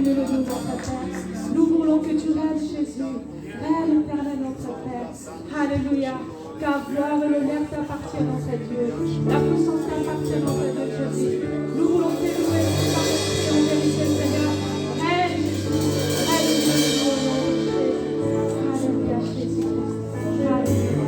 Bénis-le-nous, notre Père. Nous voulons que tu règnes, Jésus. Règne éternel, notre Père. Alléluia. Car gloire et l'honneur t'appartiennent, notre Dieu. La puissance t'appartient, notre Dieu, Jésus. Nous voulons te louer, nous en vérité, Seigneur. Règne, Jésus. Règne, Jésus, au nom de Jésus. Alléluia, Jésus-Christ. Alléluia.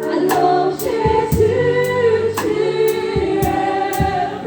Alors Jésus, tu es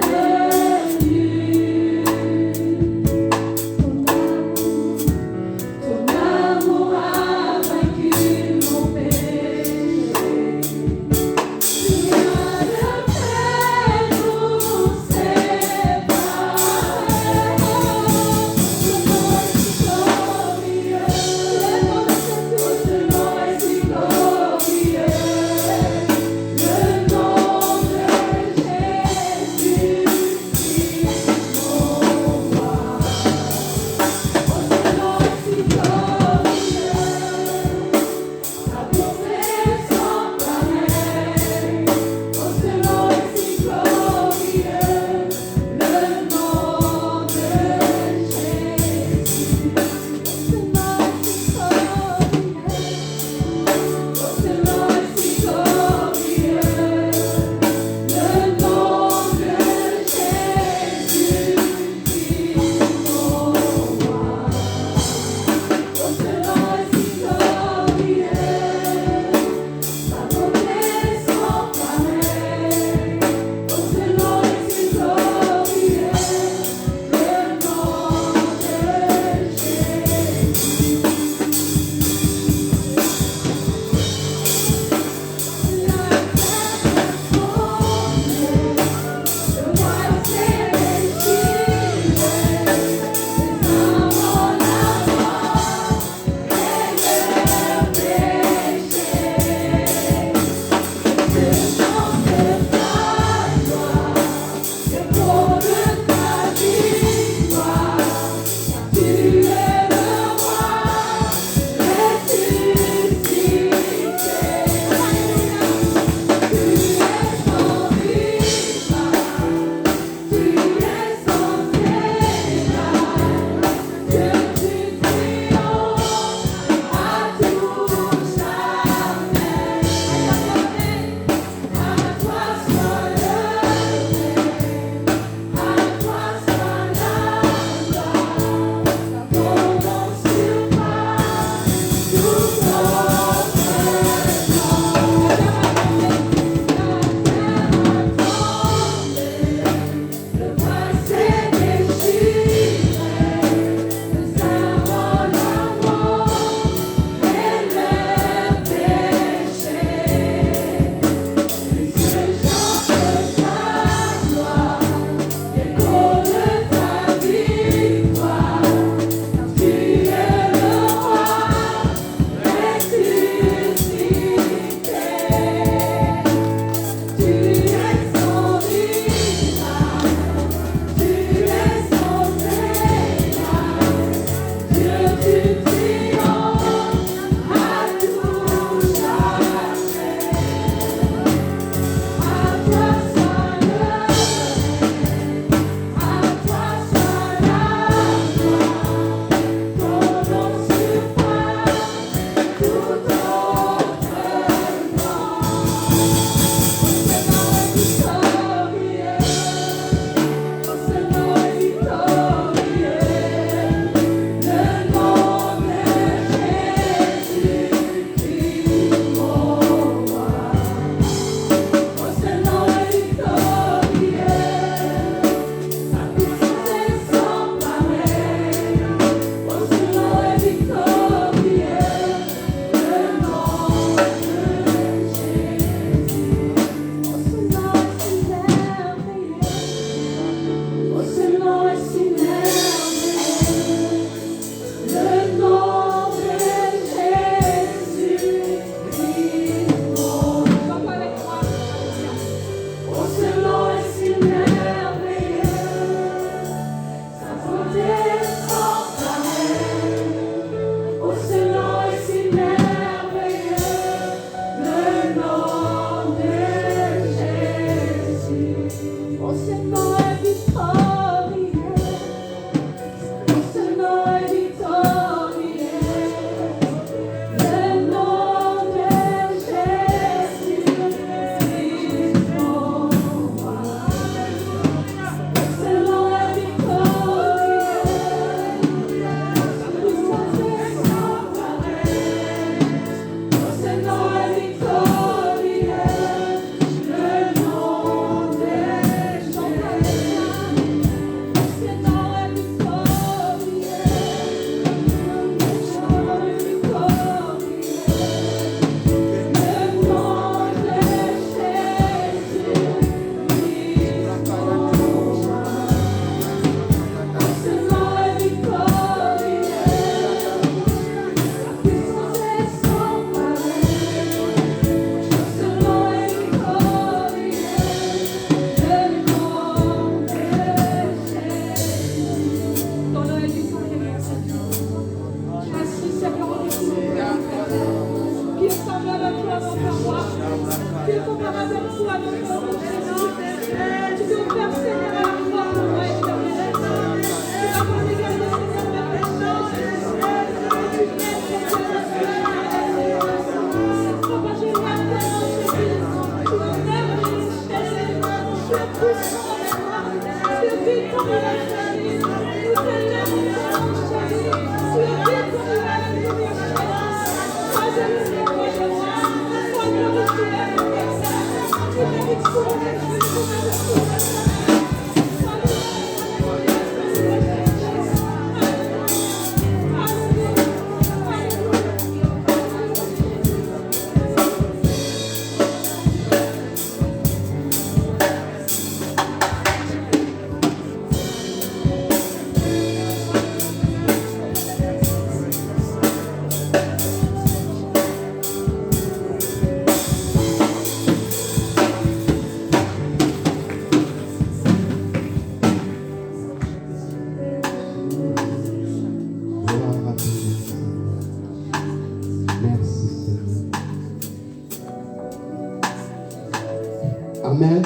Amen.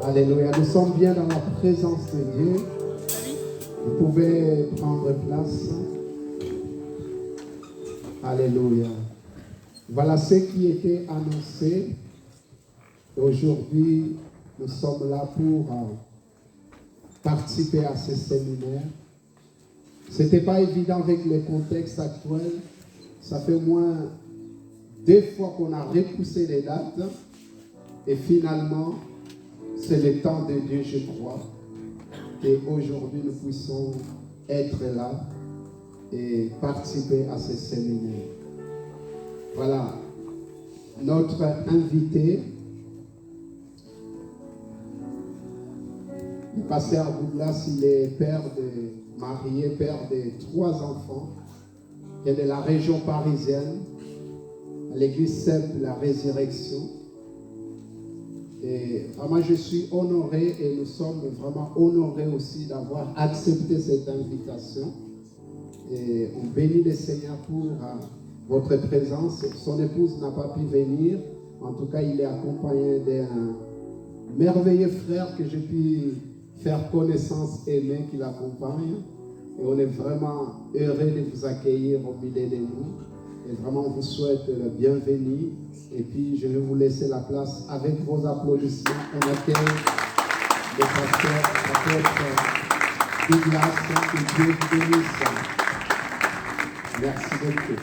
Alléluia. Nous sommes bien dans la présence de Dieu. Vous pouvez prendre place. Alléluia. Voilà ce qui était annoncé. Aujourd'hui, nous sommes là pour participer à ce séminaire. Ce n'était pas évident avec le contexte actuel. Ça fait au moins 2 fois qu'on a repoussé les dates. Et finalement, c'est le temps de Dieu, je crois, qu'aujourd'hui nous puissions être là et participer à ce séminaire. Voilà, notre invité, le pasteur Douglas, il est marié, père de 3 enfants, qui est de la région parisienne, à l'église Sainte de la Résurrection. Et vraiment, je suis honoré et nous sommes vraiment honorés aussi d'avoir accepté cette invitation. Et on bénit le Seigneur pour votre présence. Son épouse n'a pas pu venir. En tout cas, il est accompagné d'un merveilleux frère que j'ai pu faire connaissance, aimer, qui l'accompagne. Et on est vraiment heureux de vous accueillir au milieu de nous. Et vraiment, on vous souhaite la bienvenue. Et puis, je vais vous laisser la place avec vos applaudissements. On accueille le pasteur, l'apôtre Douglas, que Dieu vous bénisse. Merci beaucoup.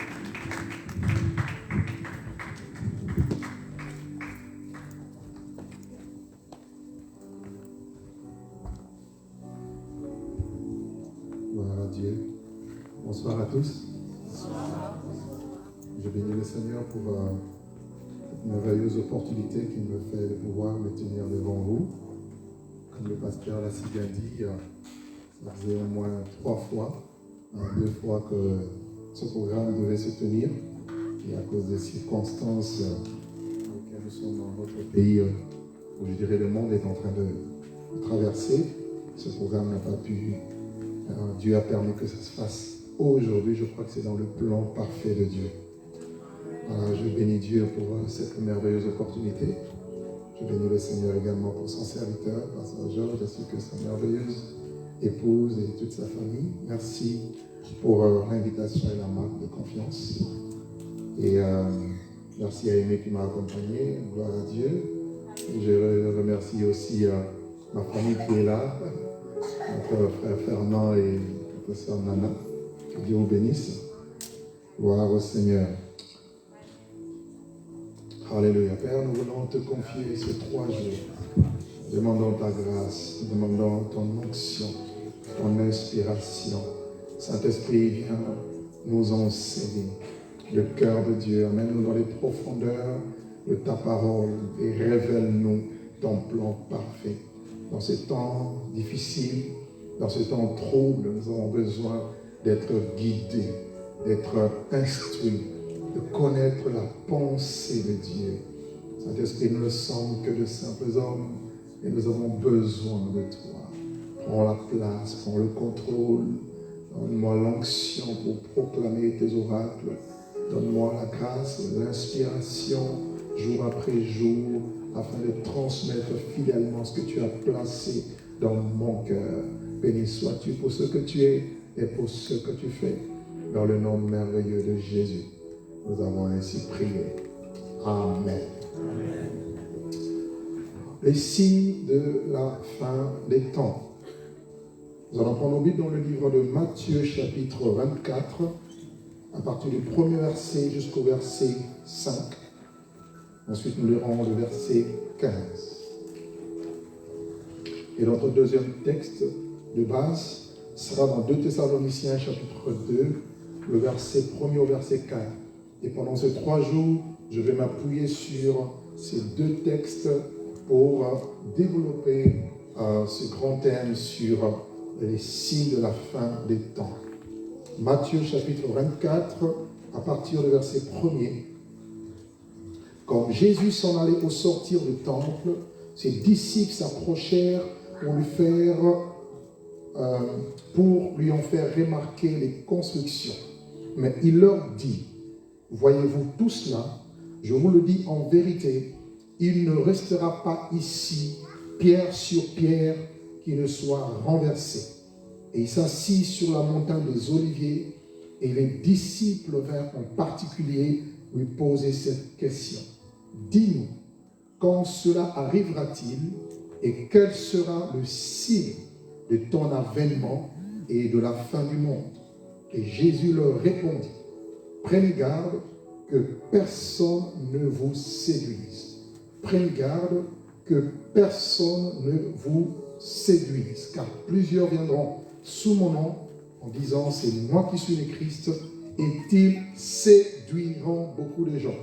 Gloire à Dieu. Bonsoir à tous. Je bénis le Seigneur pour cette merveilleuse opportunité qu'il me fait de pouvoir me tenir devant vous. Comme le pasteur l'a si bien dit, ça faisait au moins 3 fois, 2 fois que ce programme devait se tenir. Et à cause des circonstances dans lesquelles nous sommes dans notre pays, où je dirais le monde est en train de traverser, ce programme n'a pas pu. Dieu a permis que ça se fasse aujourd'hui. Je crois que c'est dans le plan parfait de Dieu. Je bénis Dieu pour cette merveilleuse opportunité. Je bénis le Seigneur également pour son serviteur, Pasteur Georges, ainsi que sa merveilleuse épouse et toute sa famille. Merci pour l'invitation et la marque de confiance. Et merci à Aimé qui m'a accompagné, gloire à Dieu. Je remercie aussi ma famille qui est là, notre frère Fernand et notre sœur Nana. Que Dieu vous bénisse. Gloire au Seigneur. Alléluia. Père, nous voulons te confier ces 3 jours. Demandons ta grâce, demandons ton onction, ton inspiration. Saint-Esprit, viens nous enseigner le cœur de Dieu. Amène-nous dans les profondeurs de ta parole et révèle-nous ton plan parfait. Dans ces temps difficiles, dans ces temps troubles, nous avons besoin d'être guidés, d'être instruits, de connaître la pensée de Dieu. Saint-Esprit, nous ne sommes que de simples hommes et nous avons besoin de toi. Prends la place, prends le contrôle. Donne-moi l'onction pour proclamer tes oracles. Donne-moi la grâce, l'inspiration, jour après jour, afin de transmettre fidèlement ce que tu as placé dans mon cœur. Béni sois-tu pour ce que tu es et pour ce que tu fais. Dans le nom merveilleux de Jésus, nous avons ainsi prié. Amen. Amen. Les signes de la fin des temps. Nous allons prendre nos Bibles dans le livre de Matthieu, chapitre 24, à partir du premier verset jusqu'au verset 5. Ensuite, nous lirons le verset 15. Et notre deuxième texte de base sera dans 2 Thessaloniciens, chapitre 2, le verset 1er au verset 4. Et pendant ces 3 jours, je vais m'appuyer sur ces 2 textes pour développer ce grand thème sur les signes de la fin des temps. Matthieu chapitre 24, à partir du verset 1er. Comme Jésus s'en allait au sortir du temple, ses disciples s'approchèrent pour lui en faire remarquer les constructions. Mais il leur dit, « Voyez-vous tout cela? Je vous le dis en vérité, il ne restera pas ici pierre sur pierre qui ne soit renversée. » Et il s'assit sur la montagne des Oliviers, et les disciples vinrent en particulier lui poser cette question. « Dis-nous, quand cela arrivera-t-il, et quel sera le signe de ton avènement et de la fin du monde? » Et Jésus leur répondit, « Prenez garde que personne ne vous séduise. Prenez garde que personne ne vous séduise, car plusieurs viendront sous mon nom en disant, c'est moi qui suis le Christ, et ils séduiront beaucoup de gens. »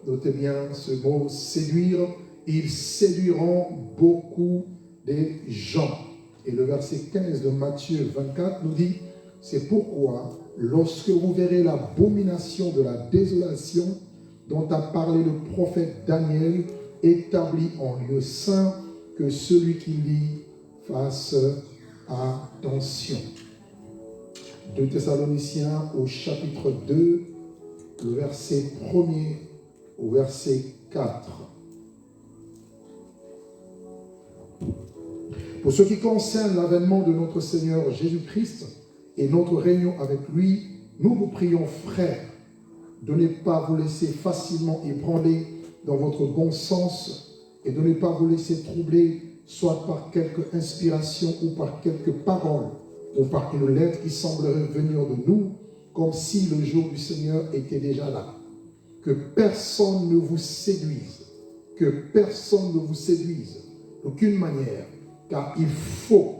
Notez bien ce mot séduire, ils séduiront beaucoup de gens. Et le verset 15 de Matthieu 24 nous dit, c'est pourquoi, lorsque vous verrez l'abomination de la désolation dont a parlé le prophète Daniel, établi en lieu saint, que celui qui lit fasse attention. 2 Thessaloniciens au chapitre 2, le verset 1er au verset 4. Pour ce qui concerne l'avènement de notre Seigneur Jésus-Christ et notre réunion avec lui, nous vous prions, frères, de ne pas vous laisser facilement ébranler dans votre bon sens et de ne pas vous laisser troubler soit par quelque inspiration ou par quelque parole ou par une lettre qui semblerait venir de nous, comme si le jour du Seigneur était déjà là. Que personne ne vous séduise, que personne ne vous séduise d'aucune manière, car il faut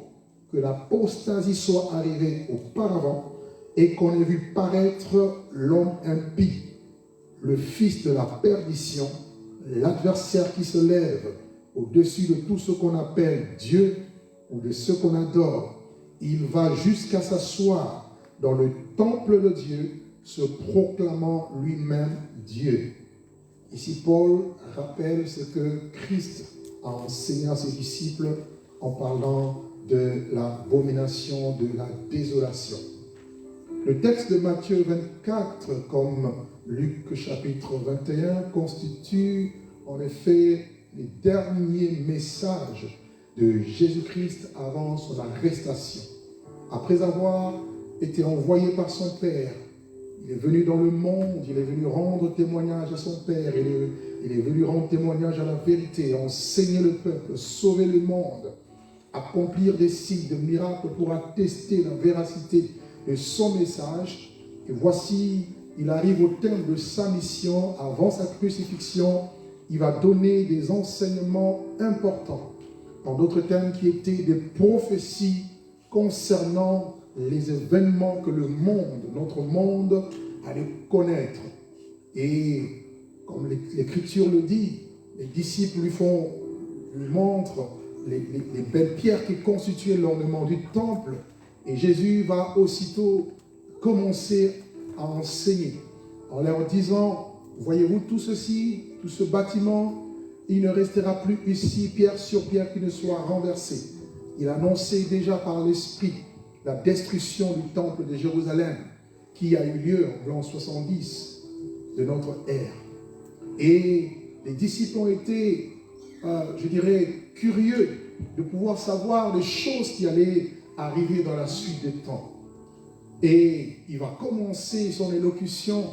que l'apostasie soit arrivée auparavant et qu'on ait vu paraître l'homme impie, le fils de la perdition, l'adversaire qui se lève au-dessus de tout ce qu'on appelle Dieu ou de ce qu'on adore. Il va jusqu'à s'asseoir dans le temple de Dieu, se proclamant lui-même Dieu. Ici, Paul rappelle ce que Christ a enseigné à ses disciples en parlant de l'abomination, de la désolation. Le texte de Matthieu 24, comme Luc chapitre 21, constitue en effet les derniers messages de Jésus-Christ avant son arrestation. Après avoir été envoyé par son Père, il est venu dans le monde, il est venu rendre témoignage à son Père, il est venu rendre témoignage à la vérité, enseigner le peuple, sauver le monde, accomplir des signes, des miracles pour attester la véracité de son message. Et voici, il arrive au terme de sa mission, avant sa crucifixion, il va donner des enseignements importants. En d'autres termes, qui étaient des prophéties concernant les événements que le monde, notre monde, allait connaître. Et comme l'Écriture le dit, les disciples lui montrent les belles pierres qui constituaient l'ornement du temple. Et Jésus va aussitôt commencer à enseigner en leur disant, voyez-vous tout ceci, tout ce bâtiment, il ne restera plus ici pierre sur pierre qui ne soit renversé. Il annonçait déjà par l'Esprit la destruction du temple de Jérusalem qui a eu lieu en l'an 70 de notre ère. Et les disciples ont été, je dirais, curieux de pouvoir savoir les choses qui allaient arriver dans la suite des temps. Et il va commencer son élocution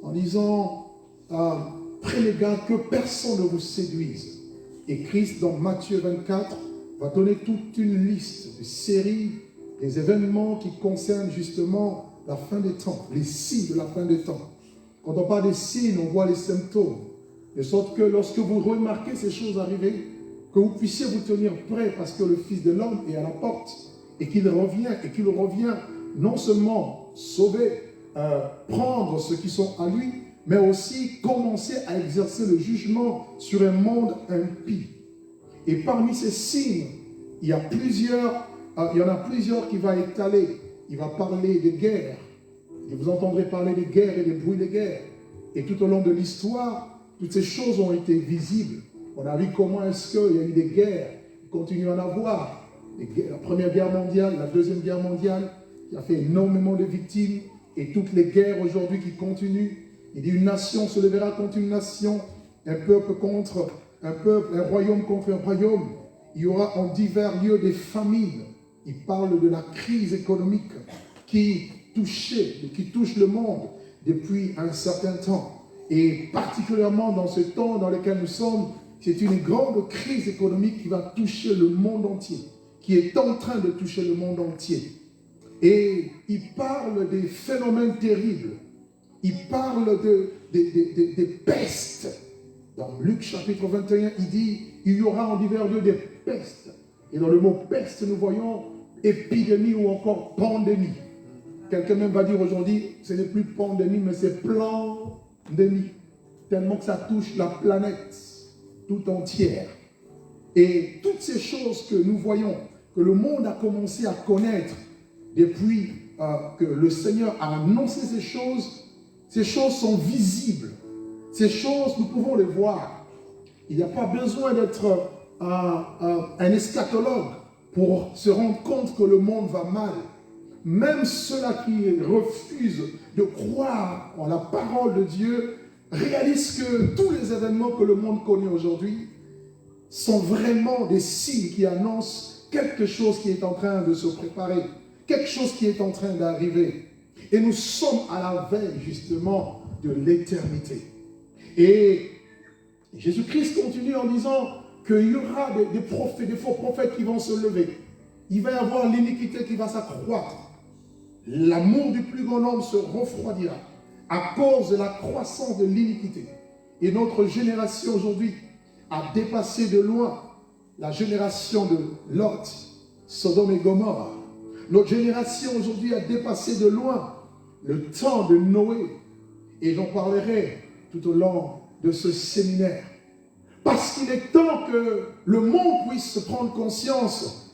en disant, prenez garde que personne ne vous séduise. Et Christ, dans Matthieu 24, va donner toute une liste de séries, des événements qui concernent justement la fin des temps, les signes de la fin des temps. Quand on parle des signes, on voit les symptômes. De sorte que lorsque vous remarquez ces choses arriver, que vous puissiez vous tenir prêt parce que le Fils de l'homme est à la porte et qu'il revient non seulement sauver, prendre ceux qui sont à lui, mais aussi commencer à exercer le jugement sur un monde impie. Et parmi ces signes, il y en a plusieurs qui va étaler. Il va parler des guerres. Et vous entendrez parler des guerres et des bruits des guerres. Et tout au long de l'histoire, toutes ces choses ont été visibles. On a vu comment est-ce qu'il y a eu des guerres. Il continue à en avoir. La Première Guerre mondiale, la Deuxième Guerre mondiale, qui a fait énormément de victimes. Et toutes les guerres aujourd'hui qui continuent. Il dit une nation se lèvera contre une nation, un peuple contre un peuple, un royaume contre un royaume. Il y aura en divers lieux des famines. Il parle de la crise économique qui touche le monde depuis un certain temps. Et particulièrement dans ce temps dans lequel nous sommes, c'est une grande crise économique qui va toucher le monde entier, qui est en train de toucher le monde entier. Et il parle des phénomènes terribles. Il parle des pestes. Dans Luc chapitre 21, il dit, il y aura en divers lieux des pestes. Et dans le mot peste, nous voyons épidémie ou encore pandémie. Quelqu'un même va dire aujourd'hui, ce n'est plus pandémie, mais c'est plandémie. Tellement que ça touche la planète tout entière. Et toutes ces choses que nous voyons, que le monde a commencé à connaître depuis que le Seigneur a annoncé ces choses sont visibles. Ces choses, nous pouvons les voir. Il n'y a pas besoin d'être un eschatologue pour se rendre compte que le monde va mal. Même ceux-là qui refusent de croire en la parole de Dieu réalisent que tous les événements que le monde connaît aujourd'hui sont vraiment des signes qui annoncent quelque chose qui est en train de se préparer, quelque chose qui est en train d'arriver. Et nous sommes à la veille justement de l'éternité. Et Jésus-Christ continue en disant qu'il y aura des prophètes, des faux prophètes qui vont se lever. Il va y avoir l'iniquité qui va s'accroître. L'amour du plus grand nombre se refroidira à cause de la croissance de l'iniquité. Et notre génération aujourd'hui a dépassé de loin la génération de Lot, Sodome et Gomorrhe. Notre génération aujourd'hui a dépassé de loin le temps de Noé. Et j'en parlerai tout au long de ce séminaire. Parce qu'il est temps que le monde puisse se prendre conscience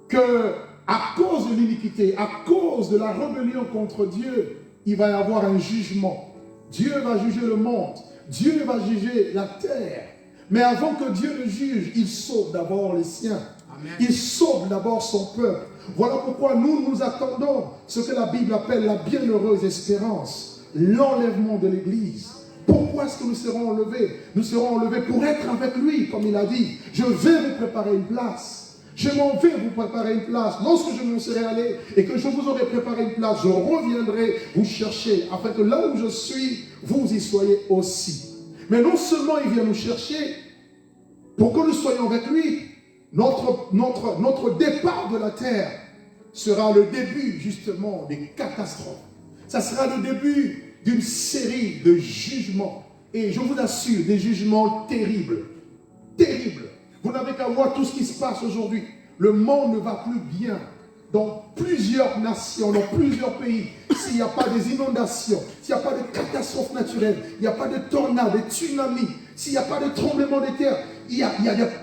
que à cause de l'iniquité, à cause de la rébellion contre Dieu, il va y avoir un jugement. Dieu va juger le monde. Dieu va juger la terre. Mais avant que Dieu le juge, il sauve d'abord les siens. Amen. Il sauve d'abord son peuple. Voilà pourquoi nous attendons ce que la Bible appelle la bienheureuse espérance, l'enlèvement de l'Église. Pourquoi est-ce que nous serons enlevés? Nous serons enlevés pour être avec lui, comme il a dit. Je vais vous préparer une place. Je m'en vais vous préparer une place. Lorsque je m'en serai allé et que je vous aurai préparé une place, je reviendrai vous chercher, afin que là où je suis, vous y soyez aussi. Mais non seulement il vient nous chercher pour que nous soyons avec lui, notre départ de la terre sera le début justement des catastrophes. Ça sera le début d'une série de jugements. Et je vous assure, des jugements terribles. Terribles. Vous n'avez qu'à voir tout ce qui se passe aujourd'hui. Le monde ne va plus bien. Dans plusieurs nations, dans plusieurs pays, s'il n'y a pas des inondations, s'il n'y a pas de catastrophes naturelles, il n'y a pas de tornades, de tsunamis, s'il n'y a pas de tremblements de terre, il y a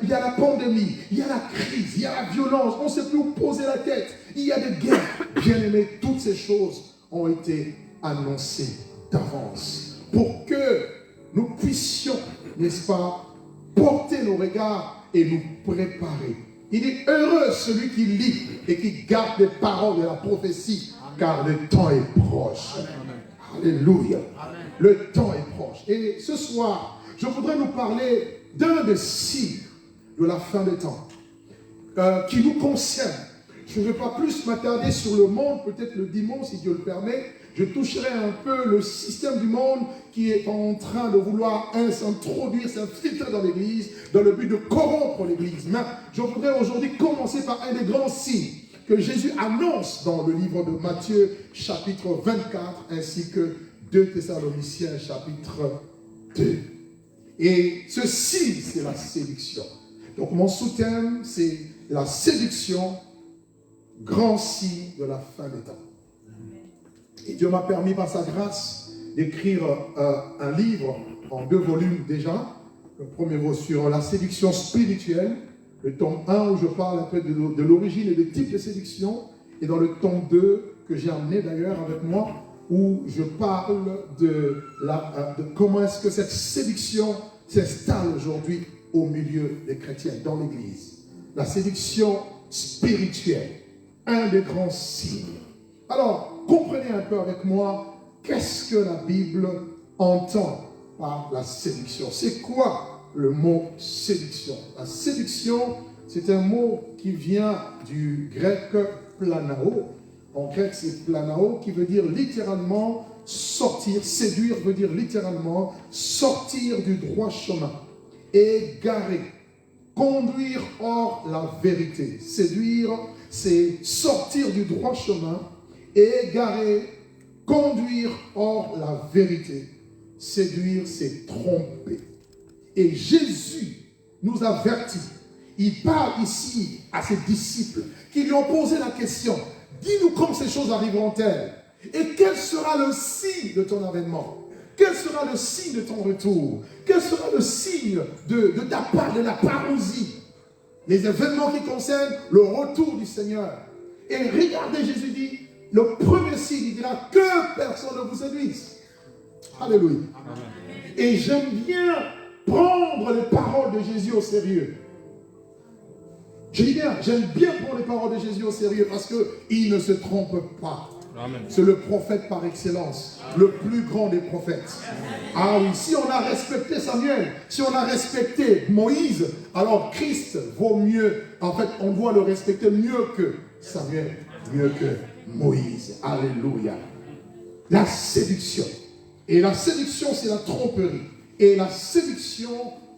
la pandémie, il y a la crise, il y a la violence, on ne sait plus où poser la tête, il y a des guerres. Bien aimés, toutes ces choses ont été annoncées d'avance pour que nous puissions, n'est-ce pas, porter nos regards et nous préparer. Il dit, heureux celui qui lit et qui garde les paroles de la prophétie, car le temps est proche. Amen. Alléluia. Amen. Le temps est proche. Et ce soir, je voudrais nous parler d'un des signes de la fin des temps qui nous concerne. Je ne vais pas plus m'attarder sur le monde, peut-être le dimanche, si Dieu le permet. Je toucherai un peu le système du monde qui est en train de vouloir s'introduire, s'infiltrer dans l'Église, dans le but de corrompre l'Église. Mais je voudrais aujourd'hui commencer par un des grands signes que Jésus annonce dans le livre de Matthieu, chapitre 24, ainsi que 2 Thessaloniciens, chapitre 2. Et ce signe, c'est la séduction. Donc mon sous-thème, c'est la séduction, grand signe de la fin des temps. Et Dieu m'a permis par sa grâce d'écrire un livre en 2 volumes déjà. Le premier volume sur la séduction spirituelle, le tome 1 où je parle un peu de l'origine et des types de séduction, et dans le tome 2 que j'ai amené d'ailleurs avec moi, où je parle de comment est-ce que cette séduction s'installe aujourd'hui au milieu des chrétiens, dans l'Église. La séduction spirituelle, un des grands signes. Alors, comprenez un peu avec moi, qu'est-ce que la Bible entend par la séduction? C'est quoi le mot séduction? La séduction, c'est un mot qui vient du grec planao. En grec, c'est planao, qui veut dire littéralement sortir. Séduire veut dire littéralement sortir du droit chemin. Égarer. Conduire hors la vérité. Séduire, c'est sortir du droit chemin. Égarer, conduire hors la vérité. Séduire, c'est tromper. Et Jésus nous avertit. Il parle ici à ses disciples qui lui ont posé la question. Dis-nous quand ces choses arriveront-elles? Et quel sera le signe de ton avènement? Quel sera le signe de ton retour? Quel sera le signe de ta part, de la parousie? Les événements qui concernent le retour du Seigneur. Et regardez, Jésus dit, le premier signe, il dira que personne ne vous séduise. Alléluia. Amen. Et j'aime bien prendre les paroles de Jésus au sérieux. Je dis bien, j'aime bien prendre les paroles de Jésus au sérieux parce qu'il ne se trompe pas. C'est le prophète par excellence, le plus grand des prophètes. Ah oui, si on a respecté Samuel, si on a respecté Moïse, alors Christ vaut mieux, en fait, on doit le respecter mieux que Samuel, mieux que Moïse. Alléluia. La séduction. Et la séduction, c'est la tromperie. Et la séduction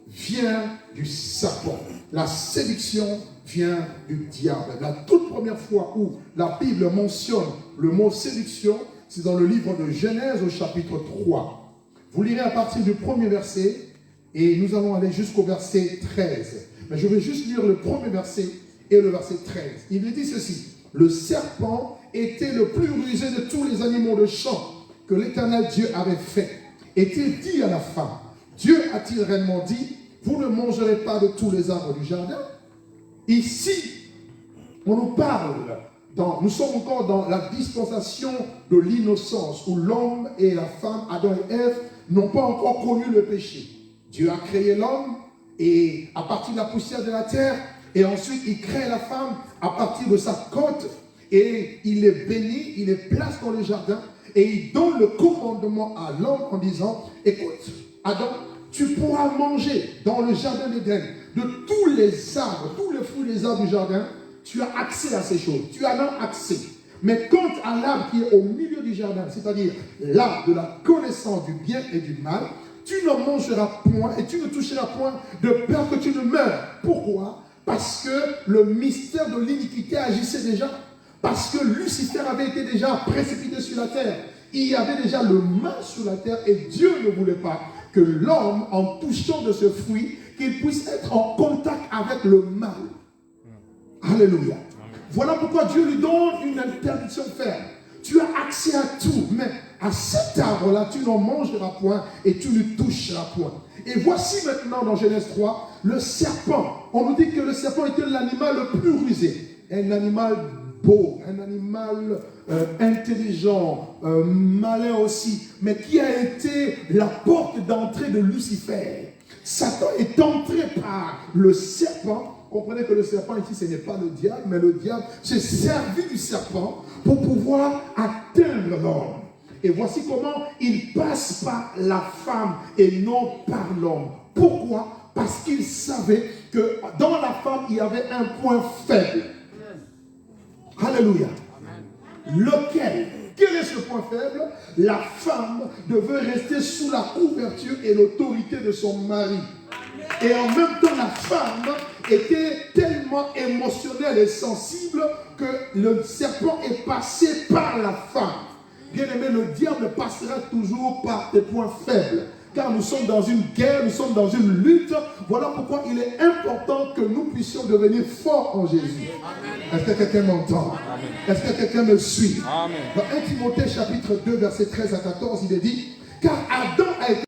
vient du serpent. La séduction vient du diable. La toute première fois où la Bible mentionne le mot séduction, c'est dans le livre de Genèse au chapitre 3. Vous lirez à partir du premier verset et nous allons aller jusqu'au verset 13. Mais je vais juste lire le premier verset et le verset 13. Il dit ceci. Le serpent était le plus rusé de tous les animaux de champ que l'Éternel Dieu avait fait. Et-il dit à la femme, Dieu a-t-il réellement dit, vous ne mangerez pas de tous les arbres du jardin? Ici, on nous parle, nous sommes encore dans la dispensation de l'innocence, où l'homme et la femme, Adam et Ève, n'ont pas encore connu le péché. Dieu a créé l'homme, et à partir de la poussière de la terre, et ensuite il crée la femme à partir de sa côte, et il les bénit, il les place dans le jardin, Et il donne le commandement à l'homme en disant, écoute, Adam, tu pourras manger dans le jardin d'Éden de tous les arbres, tous les fruits des arbres du jardin, tu as accès à ces choses, tu as là accès. Mais quant à l'arbre qui est au milieu du jardin, c'est-à-dire l'arbre de la connaissance du bien et du mal, tu ne mangeras point et tu ne toucheras point de peur que tu ne meurs. Pourquoi? Parce que le mystère de l'iniquité agissait déjà. Parce que Lucifer avait été déjà précipité sur la terre. Il y avait déjà le mal sur la terre et Dieu ne voulait pas que l'homme, en touchant de ce fruit, qu'il puisse être en contact avec le mal. Alléluia. Voilà pourquoi Dieu lui donne une interdiction ferme. Tu as accès à tout, mais à cet arbre-là, tu n'en mangeras point et tu ne toucheras point. Et voici maintenant dans Genèse 3, le serpent. On nous dit que le serpent était l'animal le plus rusé. Un animal beau, un animal intelligent, malin aussi, mais qui a été la porte d'entrée de Lucifer. Satan est entré par le serpent. Comprenez que le serpent ici, ce n'est pas le diable, mais le diable s'est servi du serpent pour pouvoir atteindre l'homme. Et voici comment il passe par la femme et non par l'homme. Pourquoi? Parce qu'il savait que dans la femme, il y avait un point faible. Alléluia. Lequel? Quel est ce point faible? La femme devait rester sous la couverture et l'autorité de son mari. Et en même temps, la femme était tellement émotionnelle et sensible que le serpent est passé par la femme. Bien aimé, le diable passera toujours par des points faibles. Car nous sommes dans une guerre, nous sommes dans une lutte. Voilà pourquoi il est important que nous puissions devenir forts en Jésus. Est-ce que quelqu'un m'entend? Est-ce que quelqu'un me suit? Amen. Dans 1 Timothée chapitre 2, verset 13 à 14, il est dit, car Adam a été,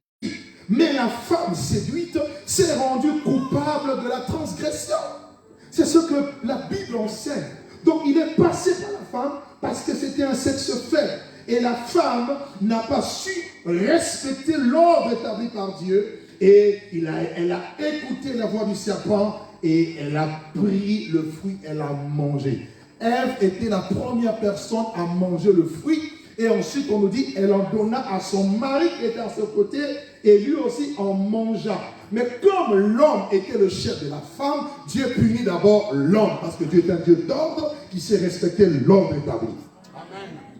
mais la femme séduite s'est rendue coupable de la transgression. C'est ce que la Bible enseigne. Donc il est passé par la femme parce que c'était un sexe faible. Et la femme n'a pas su respecter l'ordre établi par Dieu. Et elle a écouté la voix du serpent et elle a pris le fruit, elle a mangé. Ève était la première personne à manger le fruit. Et ensuite, on nous dit, elle en donna à son mari qui était à son côté. Et lui aussi en mangea. Mais comme l'homme était le chef de la femme, Dieu punit d'abord l'homme. Parce que Dieu est un Dieu d'ordre qui sait respecter l'ordre établi.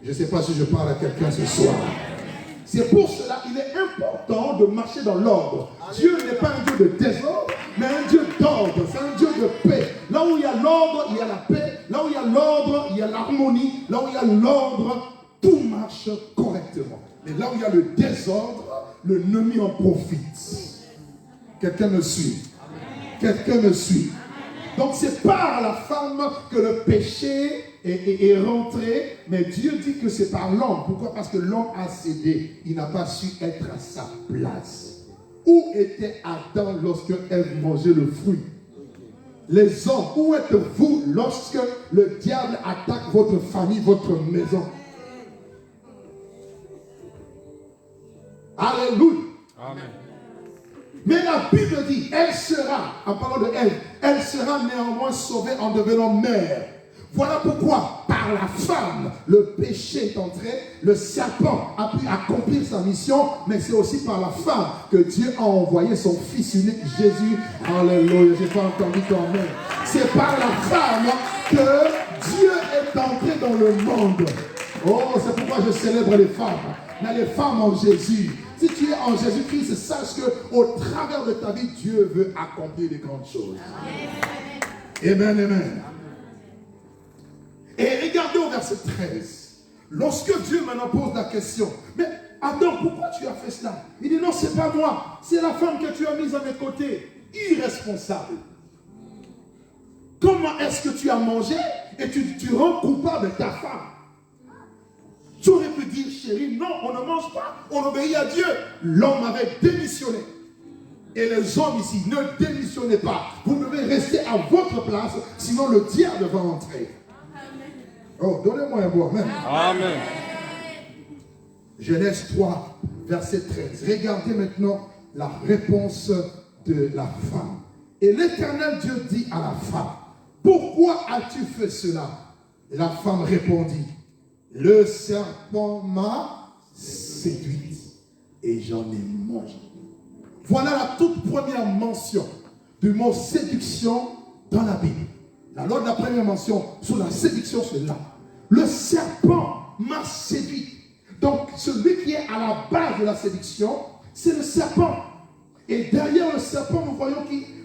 Je ne sais pas si je parle à quelqu'un ce soir. C'est pour cela qu'il est important de marcher dans l'ordre. Dieu n'est pas un Dieu de désordre, mais un Dieu d'ordre. C'est un Dieu de paix. Là où il y a l'ordre, il y a la paix. Là où il y a l'ordre, il y a l'harmonie. Là où il y a l'ordre, tout marche correctement. Mais là où il y a le désordre, l'ennemi en profite. Quelqu'un me suit? Quelqu'un me suit? Donc c'est par la femme que le péché est rentré, mais Dieu dit que c'est par l'homme. Pourquoi? Parce que l'homme a cédé. Il n'a pas su être à sa place. Où était Adam lorsque Ève mangeait le fruit? Les hommes, où êtes-vous lorsque le diable attaque votre famille, votre maison? Alléluia. Amen. Mais la Bible dit, elle sera, en parlant de elle, elle sera néanmoins sauvée en devenant mère. Voilà pourquoi, par la femme, le péché est entré, le serpent a pu accomplir sa mission, mais c'est aussi par la femme que Dieu a envoyé son fils unique, Jésus. Alléluia, je n'ai pas entendu ton nom. C'est par la femme que Dieu est entré dans le monde. Oh, c'est pourquoi je célèbre les femmes. Mais les femmes en Jésus. Si tu es en Jésus-Christ, sache qu'au travers de ta vie, Dieu veut accomplir de grandes choses. Amen, amen. Et regardez au verset 13. Lorsque Dieu maintenant pose la question, mais Adam, pourquoi tu as fait cela? Il dit non, c'est pas moi, c'est la femme que tu as mise à mes côtés. Irresponsable. Comment est-ce que tu as mangé et tu rends coupable ta femme? Tu aurais pu dire, chérie, non, on ne mange pas, on obéit à Dieu. L'homme avait démissionné. Et les hommes ici, ne démissionnez pas. Vous devez rester à votre place, sinon le diable va entrer. Oh, donnez-moi un mot. Amen. Amen. Genèse 3, verset 13. Regardez maintenant la réponse de la femme. Et l'Éternel Dieu dit à la femme, pourquoi as-tu fait cela? Et la femme répondit, le serpent m'a séduite et j'en ai mangé. Voilà la toute première mention du mot séduction dans la Bible. Alors la première mention sur la séduction, c'est là. Le serpent m'a séduit. Donc celui qui est à la base de la séduction, c'est le serpent. Et derrière le serpent,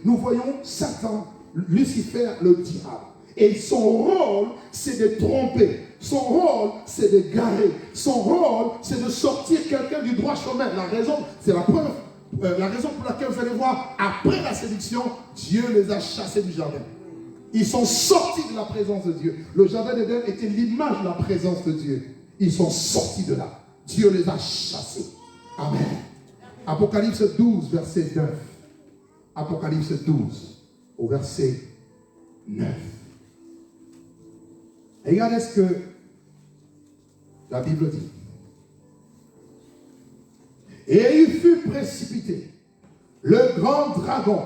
nous voyons Satan, Lucifer, le diable. Et son rôle, c'est de tromper. Son rôle, c'est de garer. Son rôle, c'est de sortir quelqu'un du droit chemin. La raison, c'est la preuve. La raison pour laquelle vous allez voir, après la séduction, Dieu les a chassés du jardin. Ils sont sortis de la présence de Dieu. Le jardin d'Éden était l'image de la présence de Dieu. Ils sont sortis de là. Dieu les a chassés. Amen. Apocalypse 12, verset 9. Apocalypse 12, au verset 9. Et regardez ce que la Bible dit. Et il fut précipité, le grand dragon,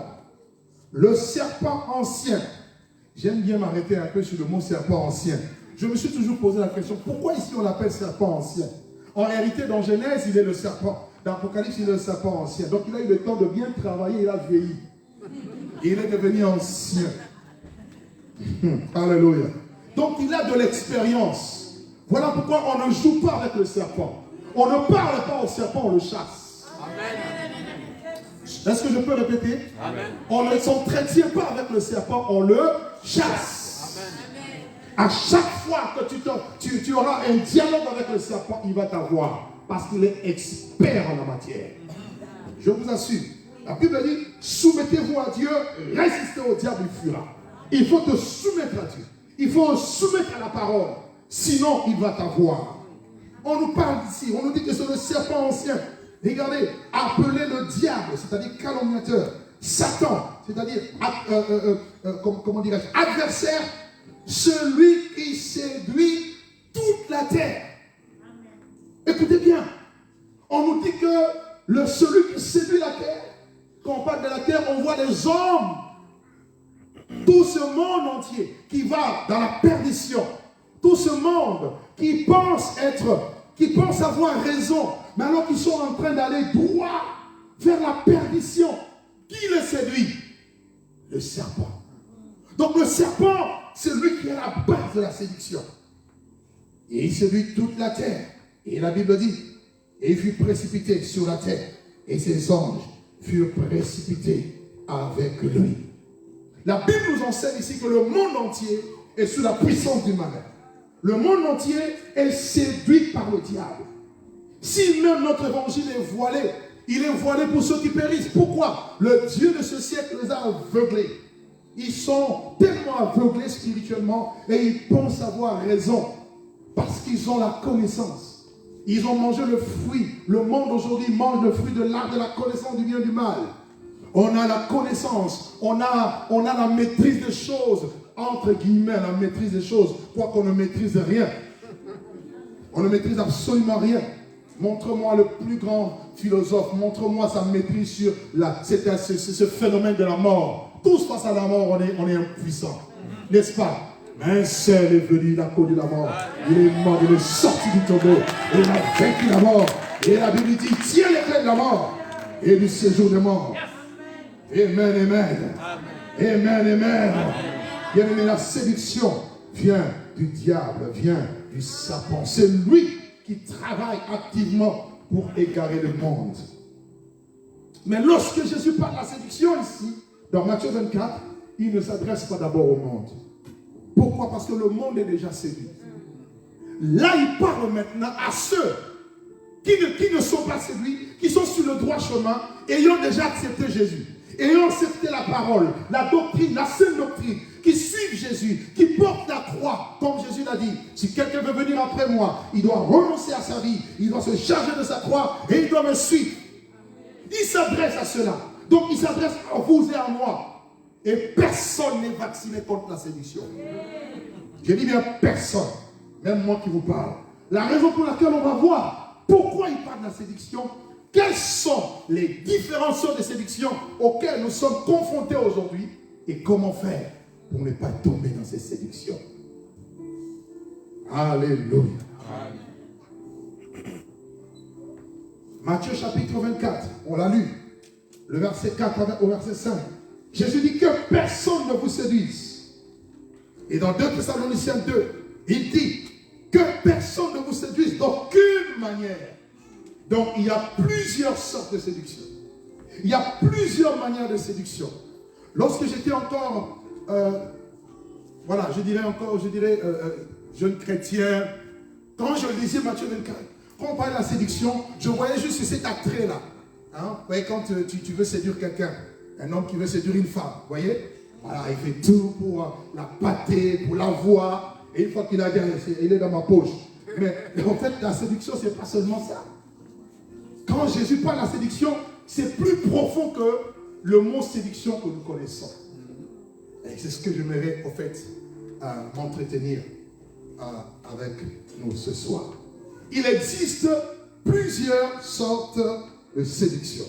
le serpent ancien. J'aime bien m'arrêter un peu sur le mot serpent ancien. Je me suis toujours posé la question, pourquoi ici on l'appelle serpent ancien? En réalité, dans Genèse, il est le serpent. Dans Apocalypse, il est le serpent ancien. Donc il a eu le temps de bien travailler, il a vieilli. Et il est devenu ancien. Alléluia. Donc il a de l'expérience. Voilà pourquoi on ne joue pas avec le serpent. On ne parle pas au serpent, on le chasse. Amen. Est-ce que je peux répéter? Amen. On ne s'entretient pas avec le serpent, on le chasse. Amen. À chaque fois que tu auras un dialogue avec le serpent, il va t'avoir. Parce qu'il est expert en la matière. Je vous assure. La Bible dit, soumettez-vous à Dieu, résistez au diable, il fuira. Il faut te soumettre à Dieu. Il faut se soumettre à la parole. Sinon, il va t'avoir. On nous parle d'ici, on nous dit que c'est le serpent ancien. Regardez, appelé le diable, c'est-à-dire calomniateur. Satan, c'est-à-dire, comment dirais-je, adversaire, celui qui séduit toute la terre. Écoutez bien, on nous dit que celui qui séduit la terre, quand on parle de la terre, on voit les hommes, tout ce monde entier qui va dans la perdition, tout ce monde qui pense avoir raison, mais alors qu'ils sont en train d'aller droit vers la perdition. Qui le séduit? Le serpent. Donc le serpent, c'est lui qui est à la base de la séduction. Et il séduit toute la terre. Et la Bible dit, et il fut précipité sur la terre, et ses anges furent précipités avec lui. La Bible nous enseigne ici que le monde entier est sous la puissance du malin. Le monde entier est séduit par le diable. Si même notre évangile est voilé, il est voilé pour ceux qui périssent. Pourquoi? Le Dieu de ce siècle les a aveuglés. Ils sont tellement aveuglés spirituellement et ils pensent avoir raison parce qu'ils ont la connaissance. Ils ont mangé le fruit. Le monde aujourd'hui mange le fruit de l'arbre de la connaissance du bien et du mal. On a la connaissance, on a la maîtrise des choses, entre guillemets, la maîtrise des choses, quoi qu'on ne maîtrise rien. On ne maîtrise absolument rien. Montre-moi le plus grand philosophe, montre-moi sa maîtrise sur ce phénomène de la mort. Tous face à la mort, on est impuissant. N'est-ce pas? Un seul est venu, il a connu la mort. Il est mort, il est sorti du tombeau. Et il a vaincu la mort. Et la Bible dit, tiens les clés de la mort et du séjour des morts. Amen, amen. Amen, amen. Bien aimé, la séduction vient du diable, vient du serpent. C'est lui qui travaille activement pour égarer le monde. Mais lorsque Jésus parle de la séduction ici, dans Matthieu 24, il ne s'adresse pas d'abord au monde. Pourquoi? Parce que le monde est déjà séduit. Là, il parle maintenant à ceux qui ne sont pas séduits, qui sont sur le droit chemin, ayant déjà accepté Jésus, ayant accepté la parole, la doctrine, la saine doctrine, qui suivent Jésus, qui portent la croix, comme Jésus l'a dit. Si quelqu'un veut venir après moi, il doit renoncer à sa vie, il doit se charger de sa croix et il doit me suivre. Il s'adresse à cela. Donc il s'adresse à vous et à moi. Et personne n'est vacciné contre la séduction. Je dis bien personne, même moi qui vous parle. La raison pour laquelle on va voir pourquoi il parle de la séduction, quelles sont les différentes sortes de séduction auxquelles nous sommes confrontés aujourd'hui et comment faire pour ne pas tomber dans ces séductions. Alléluia. Matthieu chapitre 24, on l'a lu, le verset 4 au verset 5. Jésus dit que personne ne vous séduise. Et dans 2 Thessaloniciens 2, il dit que personne ne vous séduise d'aucune manière. Donc il y a plusieurs sortes de séduction. Il y a plusieurs manières de séduction. Lorsque j'étais encore, jeune chrétien, quand je lisais Matthieu 24, quand on parlait de la séduction, je voyais juste cet attrait-là. Hein? Vous voyez, quand tu veux séduire quelqu'un, un homme qui veut séduire une femme, vous voyez, voilà, il fait tout pour la pâter, pour la voir, et une fois qu'il a dit, il est dans ma poche. Mais en fait, la séduction, c'est pas seulement ça. Quand Jésus parle de la séduction, c'est plus profond que le mot séduction que nous connaissons. Et c'est ce que j'aimerais, en fait, m'entretenir avec nous ce soir. Il existe plusieurs sortes de séduction.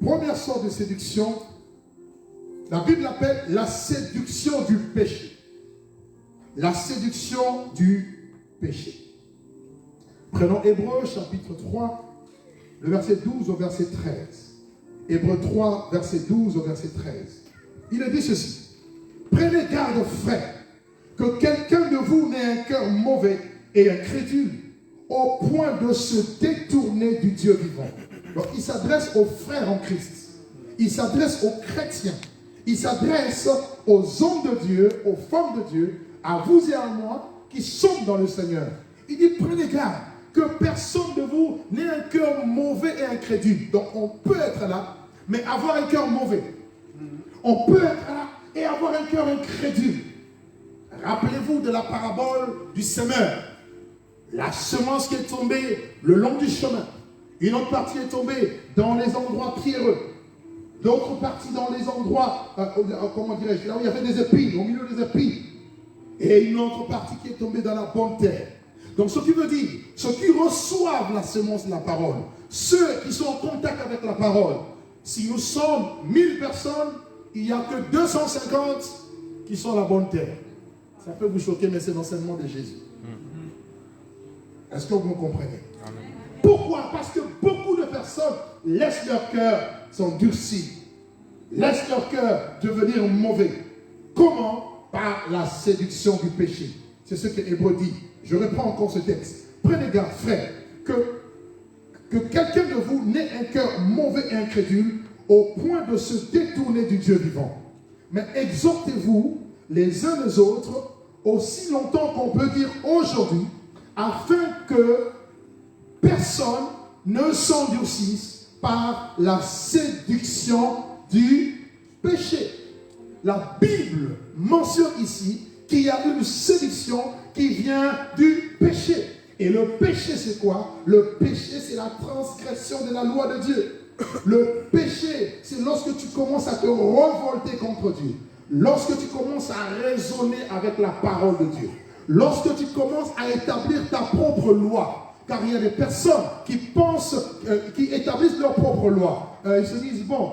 Première sorte de séduction, la Bible l'appelle la séduction du péché. La séduction du péché. Prenons Hébreux chapitre 3, le verset 12 au verset 13. Hébreux 3, verset 12 au verset 13. Il est dit ceci. Prenez garde, frères, que quelqu'un de vous n'ait un cœur mauvais et incrédule, au point de se détourner du Dieu vivant. Donc il s'adresse aux frères en Christ. Il s'adresse aux chrétiens. Il s'adresse aux hommes de Dieu, aux femmes de Dieu, à vous et à moi, qui sommes dans le Seigneur. Il dit, prenez garde, que personne de vous n'ait un cœur mauvais et incrédule. Donc on peut être là, mais avoir un cœur mauvais. On peut être là et avoir un cœur incrédule. Rappelez-vous de la parabole du semeur. La semence qui est tombée le long du chemin. Une autre partie est tombée dans les endroits pierreux. D'autres parties dans les endroits, comment dirais-je, là où il y avait des épines, au milieu des épines. Et une autre partie qui est tombée dans la bonne terre. Donc ce qui veut dire, ceux qui reçoivent la semence de la parole, ceux qui sont en contact avec la parole, si nous sommes 1000 personnes, il n'y a que 250 qui sont la bonne terre. Ça peut vous choquer, mais c'est l'enseignement de Jésus. Est-ce que vous me comprenez? Amen. Pourquoi? Parce que beaucoup de personnes laissent leur cœur s'endurcir, laissent leur cœur devenir mauvais. Comment? Par la séduction du péché. C'est ce que Hébreux dit. Je reprends encore ce texte. Prenez garde, frères, que quelqu'un de vous n'ait un cœur mauvais et incrédule au point de se détourner du Dieu vivant. Mais exhortez-vous les uns les autres aussi longtemps qu'on peut dire aujourd'hui, afin que personne ne s'endurcisse par la séduction du péché. La Bible mentionne ici qu'il y a une séduction qui vient du péché. Et le péché, c'est quoi? Le péché, c'est la transgression de la loi de Dieu. Le péché, c'est lorsque tu commences à te révolter contre Dieu. Lorsque tu commences à raisonner avec la parole de Dieu. Lorsque tu commences à établir ta propre loi. Car il y a des personnes qui pensent, qui établissent leur propre loi. Ils se disent, bon,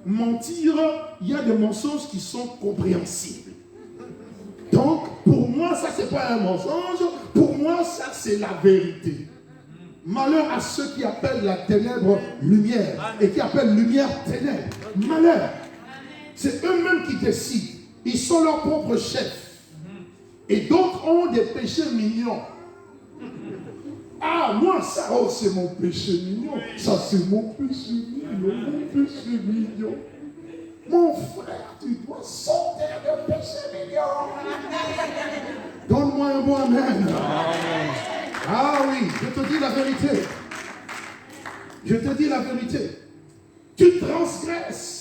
mentir, il y a des mensonges qui sont compréhensibles. Donc, pour moi, ça, c'est pas un mensonge. Pour moi, ça, c'est la vérité. Malheur à ceux qui appellent la ténèbre lumière et qui appellent lumière ténèbre. Malheur. C'est eux-mêmes qui décident. Ils sont leurs propres chefs. Et d'autres ont des péchés mignons. Ah, moi, ça, oh, c'est mon péché mignon. Ça, c'est mon péché mignon. Mon péché mignon. Mon frère, tu dois sortir de péché mignon. Donne-moi un bon amen. Ah oui, je te dis la vérité. Je te dis la vérité. Tu transgresses.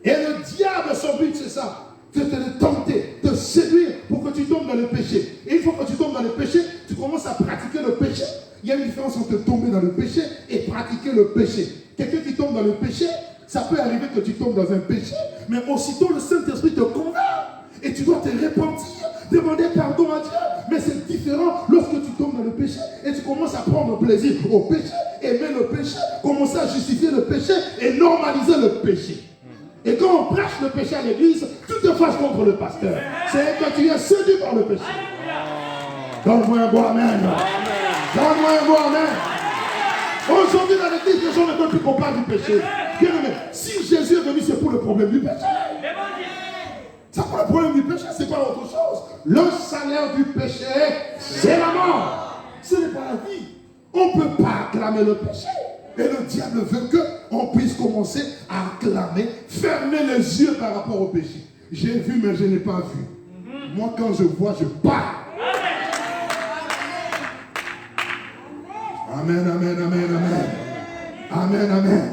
Et le diable, son but, c'est ça. C'est de tenter, de séduire pour que tu tombes dans le péché. Et une fois que tu tombes dans le péché, tu commences à pratiquer le péché. Il y a une différence entre tomber dans le péché et pratiquer le péché. Quelqu'un qui tombe dans le péché, ça peut arriver que tu tombes dans un péché, mais aussitôt le Saint-Esprit te convainc et tu dois te repentir, demander pardon à Dieu. Mais c'est différent lorsque tu tombes dans le péché et tu commences à prendre plaisir au péché, aimer le péché, commencer à justifier le péché et normaliser le péché. Et quand on prêche le péché à l'église, tu te fâches contre le pasteur. C'est que tu es séduit par le péché. Donne-moi un bon amen. Donne-moi un bon amen. Aujourd'hui, dans l'église, les gens ne veulent plus qu'on parle du péché. Bien aimé, si Jésus est venu, c'est pour le problème du péché. C'est pour le problème du péché, c'est pas autre chose. Le salaire du péché, c'est la mort. Ce n'est pas la vie. On ne peut pas acclamer le péché. Et le diable veut qu'on puisse commencer à acclamer, fermer les yeux par rapport au péché. J'ai vu, mais je n'ai pas vu. Moi, quand je vois, je pars. Amen, amen, amen, amen. Amen, amen.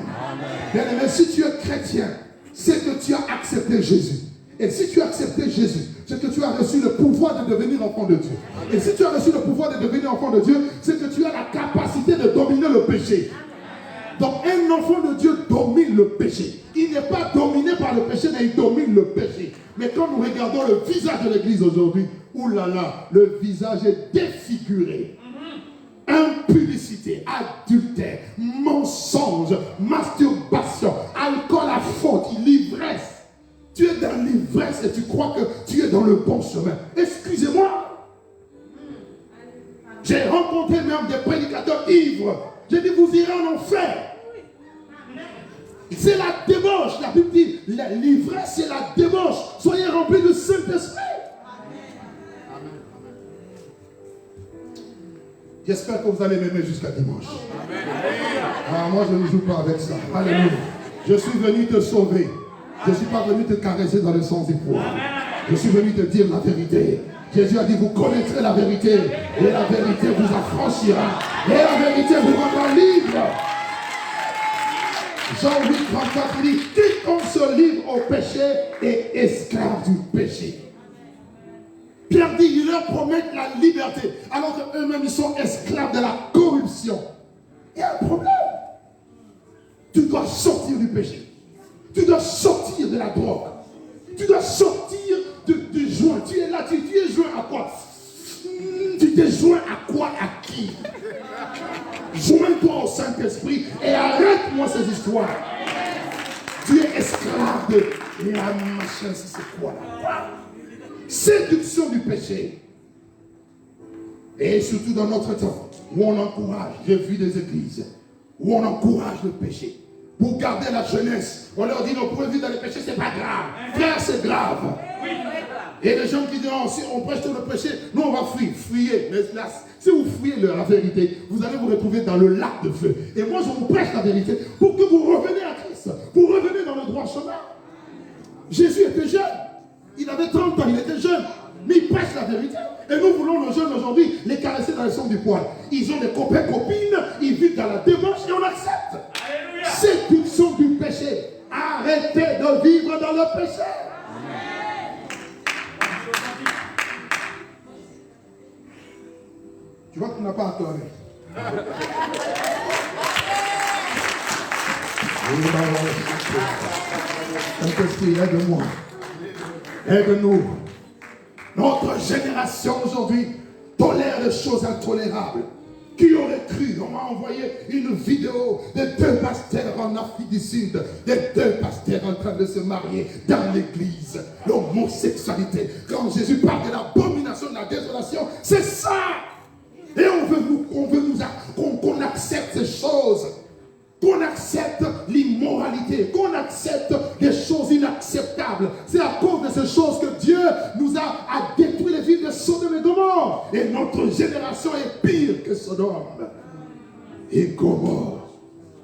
Bien aimé, si tu es chrétien, c'est que tu as accepté Jésus. Et si tu as accepté Jésus, c'est que tu as reçu le pouvoir de devenir enfant de Dieu. Et si tu as reçu le pouvoir de devenir enfant de Dieu, c'est que tu as la capacité de dominer le péché. Donc un enfant de Dieu domine le péché. Il n'est pas dominé par le péché, mais il domine le péché. Mais quand nous regardons le visage de l'église aujourd'hui, oulala, le visage est défiguré. Impudicité, adultère, mensonge, masturbation, alcool à faute, l'ivresse. Tu es dans l'ivresse et tu crois que tu es dans le bon chemin. Excusez-moi. J'ai rencontré même des prédicateurs ivres. J'ai dit, vous irez en enfer. C'est la débauche. La Bible dit, l'ivresse, c'est la débauche. Soyez remplis du Saint-Esprit. J'espère que vous allez m'aimer jusqu'à dimanche. Ah, moi, je ne joue pas avec ça. Alléluia. Je suis venu te sauver. Je ne suis pas venu te caresser dans le sens du poids. Je suis venu te dire la vérité. Jésus a dit, vous connaîtrez la vérité. Et la vérité vous affranchira. Et la vérité vous rendra libre. Jean 8, 34 dit, quiconque se livre au péché est esclave du péché. Pierre dit, ils leur promettent la liberté, alors qu'eux-mêmes, ils sont esclaves de la corruption. Il y a un problème. Tu dois sortir du péché. Tu dois sortir de la drogue. Tu dois sortir du joint. Tu es là, tu es joint à quoi? Tu t'es joint à quoi? À qui? Joins-toi au Saint-Esprit et arrête-moi ces histoires. Tu es esclave de la machin, c'est quoi là? Séduction du péché. Et surtout dans notre temps, où on encourage, j'ai vu des églises, où on encourage le péché. Pour garder la jeunesse, on leur dit, non, pour vivre dans le péché, c'est pas grave. Frère, c'est grave. Et les gens qui disent, oh, si on prêche sur le péché, nous on va fuir. Fuyez. Mais là, si vous fuyez la vérité, vous allez vous retrouver dans le lac de feu. Et moi, je vous prêche la vérité pour que vous reveniez à Christ. Pour revenir dans le droit chemin. Jésus était jeune. Il avait 30 ans, il était jeune. Mais il prêche la vérité. Et nous voulons nos jeunes aujourd'hui les caresser dans le sang du poil. Ils ont des copains, copines, ils vivent dans la débauche et on accepte. Séduction du péché. Arrêtez de vivre dans le péché. Tu vois que tu n'as pas acclamé. Saint-Esprit, aide-moi. Aide-nous. Notre génération aujourd'hui tolère les choses intolérables. Qui aurait cru? On m'a envoyé une vidéo de 2 pasteurs en Afrique du Sud, de 2 pasteurs en train de se marier dans l'église. L'homosexualité. Quand Jésus parle de l'abomination, de la désolation, c'est ça. Et on veut qu'on accepte ces choses. Qu'on accepte l'immoralité, qu'on accepte des choses inacceptables. C'est à cause de ces choses que Dieu nous a détruit les villes de Sodome et Gomorrhe. Et notre génération est pire que Sodome et Gomorrhe.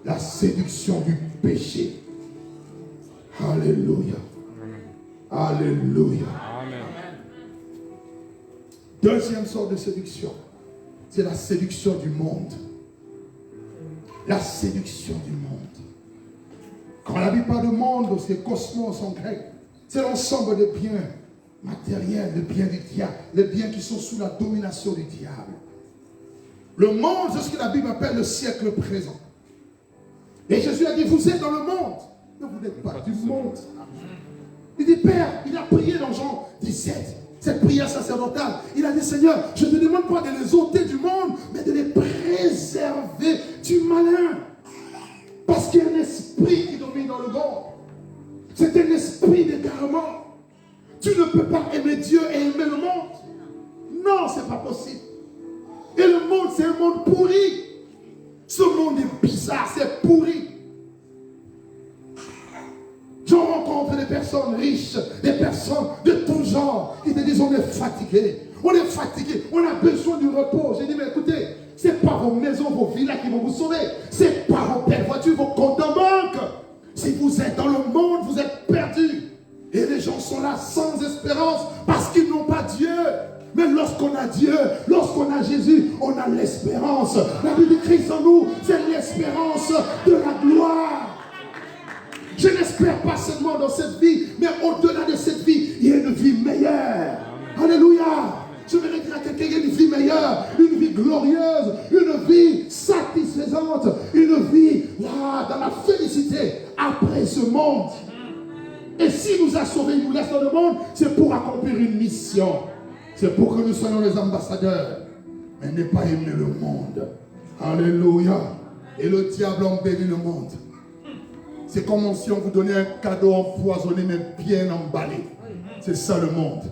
La séduction du péché. Alléluia. Alléluia. Amen. Deuxième sorte de séduction, c'est la séduction du monde. La séduction du monde. Quand la Bible parle de monde, c'est cosmos en grec. C'est l'ensemble des biens matériels, les biens du diable, les biens qui sont sous la domination du diable. Le monde, c'est ce que la Bible appelle le siècle présent. Et Jésus a dit, vous êtes dans le monde, mais vous n'êtes pas du monde. Il dit, Père, il a prié dans Jean 17. Cette prière sacerdotale, il a dit, Seigneur, je ne te demande pas de les ôter du monde, mais de les préserver du malin. Parce qu'il y a un esprit qui domine dans le monde. C'est un esprit d'égarement. Tu ne peux pas aimer Dieu et aimer le monde. Non, ce n'est pas possible. Et le monde, c'est un monde pourri. Ce monde est bizarre, c'est pourri. Je rencontre des personnes riches, des personnes de tout genre qui te disent on est fatigué, on a besoin du repos. J'ai dit mais écoutez, c'est pas vos maisons, vos villas qui vont vous sauver, c'est pas vos belles voitures, vos comptes en banque. Si vous êtes dans le monde, vous êtes perdus. Et les gens sont là sans espérance parce qu'ils n'ont pas Dieu. Mais lorsqu'on a Dieu, lorsqu'on a Jésus, on a l'espérance. La vie de Christ en nous, c'est l'espérance de la gloire. Je n'espère pas seulement dans cette vie, mais au-delà de cette vie, il y a une vie meilleure. Alléluia. Je vais dire à quelqu'un, il y a une vie meilleure, une vie glorieuse, une vie satisfaisante, une vie là, dans la félicité après ce monde. Et s'il nous a sauvés, il nous laisse dans le monde, c'est pour accomplir une mission. C'est pour que nous soyons les ambassadeurs. Mais ne pas aimer le monde. Alléluia. Et le diable embellit le monde. C'est comme si on vous donnait un cadeau empoisonné, mais bien emballé. C'est ça le monde.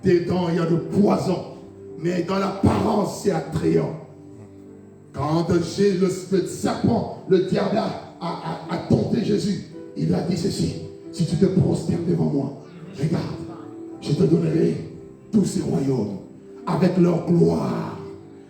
Dedans, il y a de poison. Mais dans l'apparence, c'est attrayant. Quand le serpent, le diable a tenté Jésus, il a dit ceci. Si tu te prosternes devant moi, regarde, je te donnerai tous ces royaumes avec leur gloire.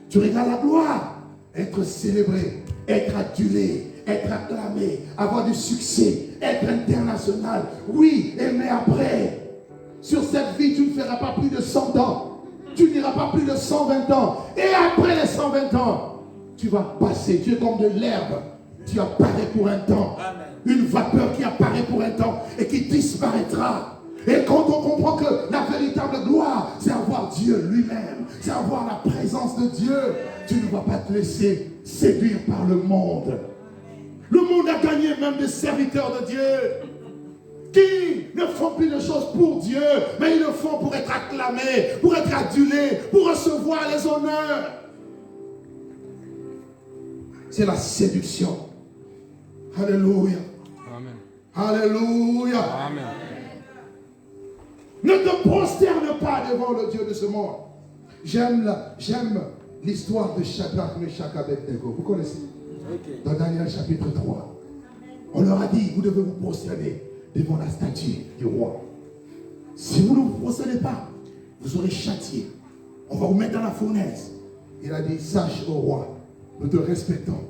Tu regardes la gloire, être célébré, être adulé, être acclamé, avoir du succès, être international. Oui, mais après, sur cette vie, tu ne feras pas plus de 100 ans. Tu n'iras pas plus de 120 ans. Et après les 120 ans, tu vas passer. Tu es comme de l'herbe. Tu apparais pour un temps. Une vapeur qui apparaît pour un temps et qui disparaîtra. Et quand on comprend que la véritable gloire, c'est avoir Dieu lui-même, c'est avoir la présence de Dieu, tu ne vas pas te laisser séduire par le monde. Le monde a gagné même des serviteurs de Dieu qui ne font plus de choses pour Dieu, mais ils le font pour être acclamés, pour être adulés, pour recevoir les honneurs. C'est la séduction. Alléluia. Amen. Alléluia. Amen. Ne te prosterne pas devant le Dieu de ce monde. J'aime l'histoire de Shadrach, Meshach, Abednego. Vous connaissez? Okay. Dans Daniel chapitre 3. On leur a dit, vous devez vous prosterner devant la statue du roi. Si vous ne vous prosternez pas, vous serez châtié. On va vous mettre dans la fournaise. Il a dit, sache au roi, nous te respectons,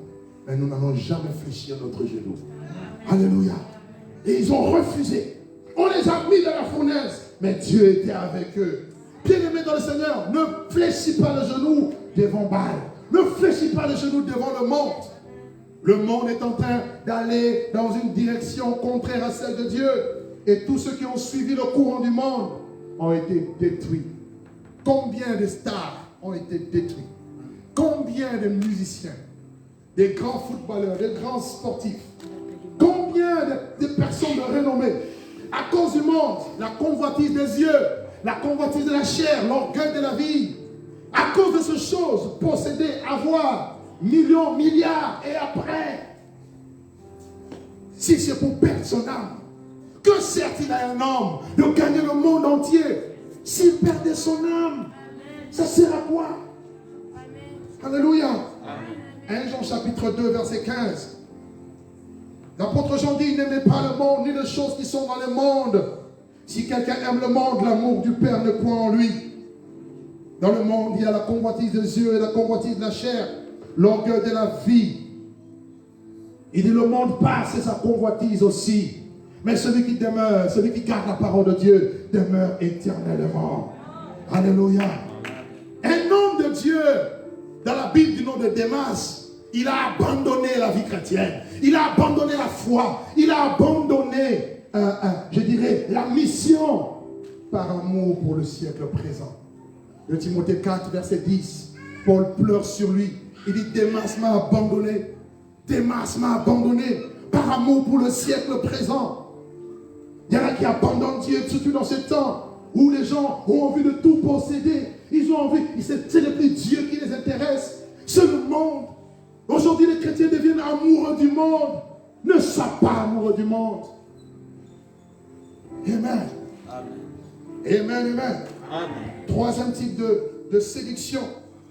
mais nous n'allons jamais fléchir notre genou. Alléluia. Et ils ont refusé. On les a mis dans la fournaise, mais Dieu était avec eux. Bien-aimés dans le Seigneur, ne fléchis pas le genou devant Baal. Ne fléchis pas le genou devant le monde. Le monde est en train d'aller dans une direction contraire à celle de Dieu. Et tous ceux qui ont suivi le courant du monde ont été détruits. Combien de stars ont été détruits? Combien de musiciens, des grands footballeurs, des grands sportifs, combien de personnes de renommée, à cause du monde, la convoitise des yeux, la convoitise de la chair, l'orgueil de la vie, à cause de ces choses, posséder, avoir, millions, milliards, et après, si c'est pour perdre son âme, que sert-il à un homme de gagner le monde entier s'il perdait son âme? Ça sert à quoi? Alléluia. 1 Jean chapitre 2 verset 15. L'apôtre Jean dit, n'aimez pas le monde ni les choses qui sont dans le monde. Si quelqu'un aime le monde, l'amour du Père ne point en lui. Dans le monde, il y a la convoitise des yeux et la convoitise de la chair, l'orgueil de la vie. Il dit, le monde passe et sa convoitise aussi. Mais celui qui demeure, celui qui garde la parole de Dieu, demeure éternellement. Alléluia. Un homme de Dieu, dans la Bible du nom de Démas, il a abandonné la vie chrétienne. Il a abandonné la foi. Il a abandonné, je dirais, la mission par amour pour le siècle présent. De Timothée 4, verset 10, Paul pleure sur lui. Il dit, Démas m'a abandonné. Démas m'a abandonné par amour pour le siècle présent. Il y en a qui abandonnent Dieu, surtout dans ce temps où les gens ont envie de tout posséder. Ils ont envie, c'est le plus Dieu qui les intéresse. C'est le monde. Aujourd'hui, les chrétiens deviennent amoureux du monde. Ne sois pas amoureux du monde. Amen. Amen, amen. Amen. Troisième type de séduction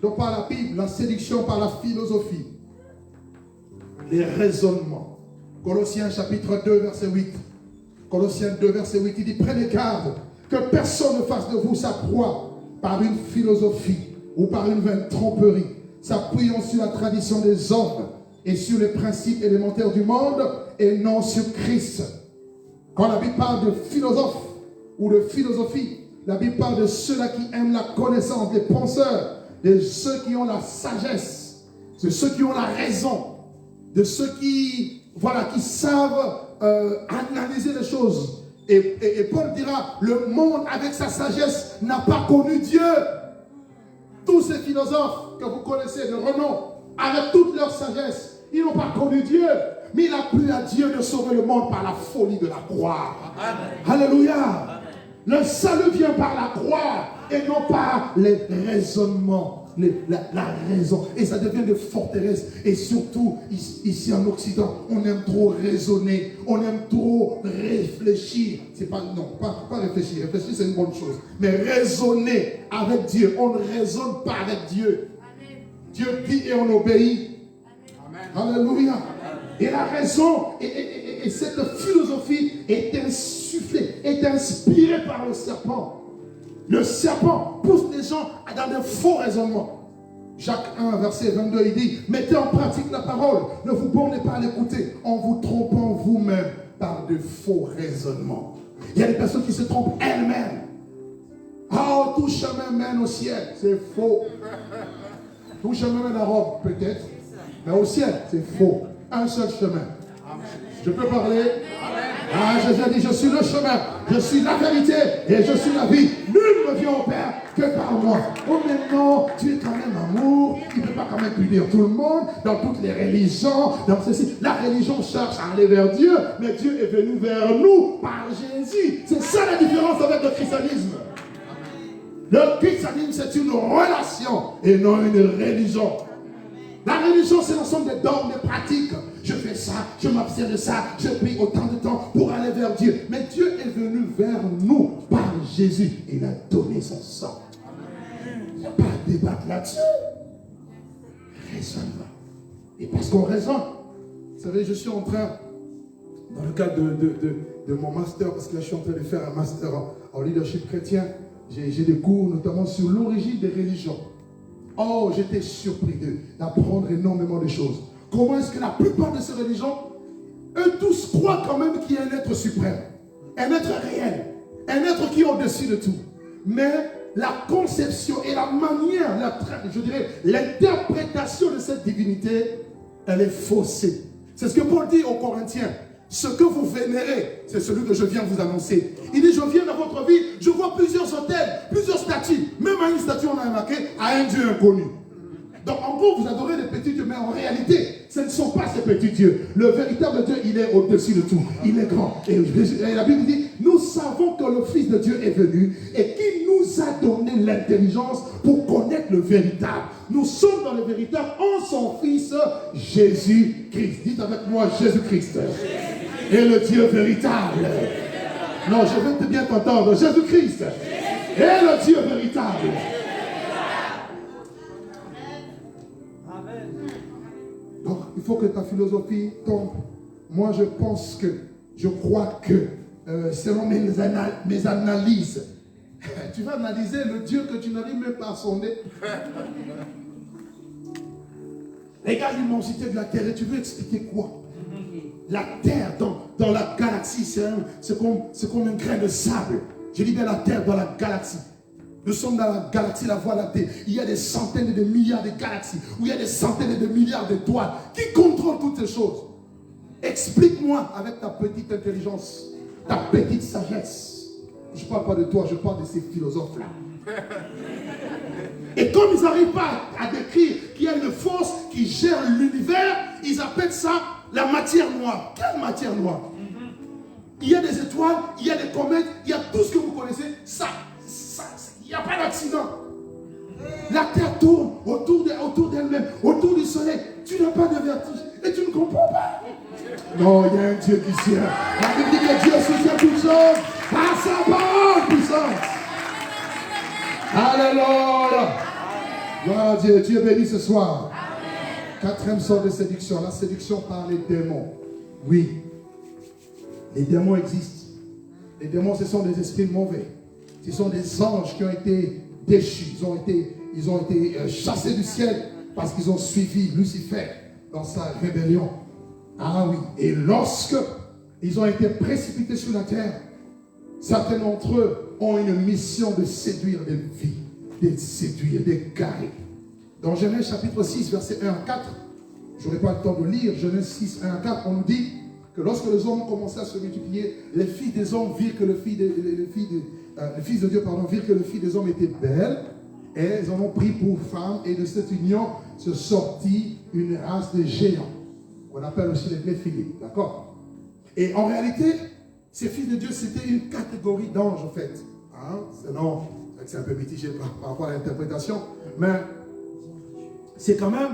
dont parle la Bible, la séduction par la philosophie. les raisonnements. Colossiens chapitre 2, verset 8. Colossiens 2, verset 8, il dit, prenez garde que personne ne fasse de vous sa proie par une philosophie ou par une vaine tromperie, s'appuyant sur la tradition des hommes et sur les principes élémentaires du monde et non sur Christ. Quand la Bible parle de philosophe ou de philosophie, la Bible parle de ceux-là qui aiment la connaissance, des penseurs, de ceux qui ont la sagesse, de ceux qui ont la raison, de ceux qui, qui savent analyser les choses. Et Paul dira, le monde avec sa sagesse n'a pas connu Dieu. Tous ces philosophes que vous connaissez de renom, avec toute leur sagesse, ils n'ont pas connu Dieu. Mais il a plu à Dieu de sauver le monde par la folie de la croix. Amen. Alléluia. Le salut vient par la croix et non par les raisonnements, la raison. Et ça devient des forteresses. Et surtout, ici en Occident, on aime trop raisonner, on aime trop réfléchir. C'est pas, non, pas réfléchir. Réfléchir, c'est une bonne chose. Mais raisonner avec Dieu, on ne raisonne pas avec Dieu. Amen. Dieu dit et on obéit. Amen. Alléluia. Amen. Et la raison et cette philosophie est insufflée, est inspirée par le serpent. Le serpent pousse les gens dans de faux raisonnements. Jacques 1, verset 22, il dit, mettez en pratique la parole, ne vous bornez pas à l'écouter, en vous trompant vous-même par de faux raisonnements. Il y a des personnes qui se trompent elles-mêmes. Oh, tout chemin mène au ciel, c'est faux. Tout chemin mène à Rome, peut-être, mais au ciel, c'est faux. Un seul chemin. Je peux parler? Ah, Jésus dit, je suis le chemin, je suis la vérité et je suis la vie. Nul ne vient au Père que par moi. Oh, mais non, tu es quand même amour. Tu ne peux pas quand même punir tout le monde dans toutes les religions. Dans ceci. La religion cherche à aller vers Dieu, mais Dieu est venu vers nous par Jésus. C'est ça la différence avec le christianisme. Le christianisme, c'est une relation et non une religion. La religion, c'est l'ensemble des dogmes, des pratiques. Je fais ça, je m'abstiens de ça, je prie autant de temps pour aller vers Dieu. Mais Dieu est venu vers nous par Jésus. Il a donné son sang. Il n'y a pas à débattre là-dessus. Raisonnement. Et parce qu'on raisonne, vous savez, je suis en train, dans le cadre de mon master, parce que là je suis en train de faire un master en leadership chrétien, j'ai des cours notamment sur l'origine des religions. Oh, j'étais surpris d'apprendre énormément de choses. Comment est-ce que la plupart de ces religions, eux tous croient quand même qu'il y a un être suprême, un être réel, un être qui est au-dessus de tout. Mais la conception et la manière, je dirais, l'interprétation de cette divinité, elle est faussée. C'est ce que Paul dit aux Corinthiens. Ce que vous vénérez, c'est celui que je viens vous annoncer. Il dit, je viens dans votre vie, je vois plusieurs autels, plusieurs statues. Même à une statue, on a marqué à un Dieu inconnu. Donc en gros, vous adorez des petits dieux, mais en réalité, ce ne sont pas ces petits dieux. Le véritable Dieu, il est au-dessus de tout. Il est grand. Et la Bible dit, nous savons que le Fils de Dieu est venu et qu'il nous a donné l'intelligence pour connaître le véritable. Nous sommes dans le véritable en son Fils Jésus-Christ. Dites avec moi Jésus-Christ. Et le Dieu véritable. Non, je veux bien t'entendre. Jésus-Christ. Et le Dieu véritable. Donc, il faut que ta philosophie tombe. Moi, je crois que, selon mes analyses, tu vas analyser le Dieu que tu n'arrives même pas à sonder. Regarde l'immensité de la Terre et tu veux expliquer quoi? La Terre dans la galaxie, c'est comme un grain de sable. Je dis bien la Terre dans la galaxie. Nous sommes dans la galaxie, la Voie lactée. Il y a des centaines de milliards de galaxies, où il y a des centaines de milliards d'étoiles. Qui contrôle toutes ces choses? Explique-moi avec ta petite intelligence, ta petite sagesse. Je ne parle pas de toi, je parle de ces philosophes-là. Et comme ils n'arrivent pas à décrire qu'il y a une force qui gère l'univers, ils appellent ça la matière noire. Quelle matière noire? Il y a des étoiles, il y a des comètes, il y a tout ce que vous connaissez. Il n'y a pas d'accident. La Terre tourne autour d'elle-même, autour du soleil. Tu n'as pas de vertige et tu ne comprends pas. Non, il y a un Dieu qui tient. La Bible dit que Dieu soutient toutes choses par sa parole puissante. Alléluia. Gloire à Dieu. Dieu béni ce soir. Quatrième sorte de séduction, la séduction par les démons. Oui, les démons existent. Les démons, ce sont des esprits mauvais. Ce sont des anges qui ont été déchus. Ils ont été chassés du ciel parce qu'ils ont suivi Lucifer dans sa rébellion. Ah oui. Et lorsque ils ont été précipités sur la terre, certains d'entre eux ont une mission de séduire des vies, de séduire, d'égarer. Dans Genèse chapitre 6, versets 1 à 4, je n'aurai pas le temps de lire, Genèse 6, 1 à 4, on nous dit que lorsque les hommes ont commencé à se multiplier, les filles des hommes virent que les fils de Dieu virent que le fils des hommes était belle, et elles en ont pris pour femme, et de cette union se sortit une race de géants, qu'on appelle aussi les Néphilim, d'accord? Et en réalité, ces fils de Dieu, c'était une catégorie d'anges, en fait. Hein? Sinon, c'est un peu mitigé par rapport à l'interprétation, mais c'est quand même,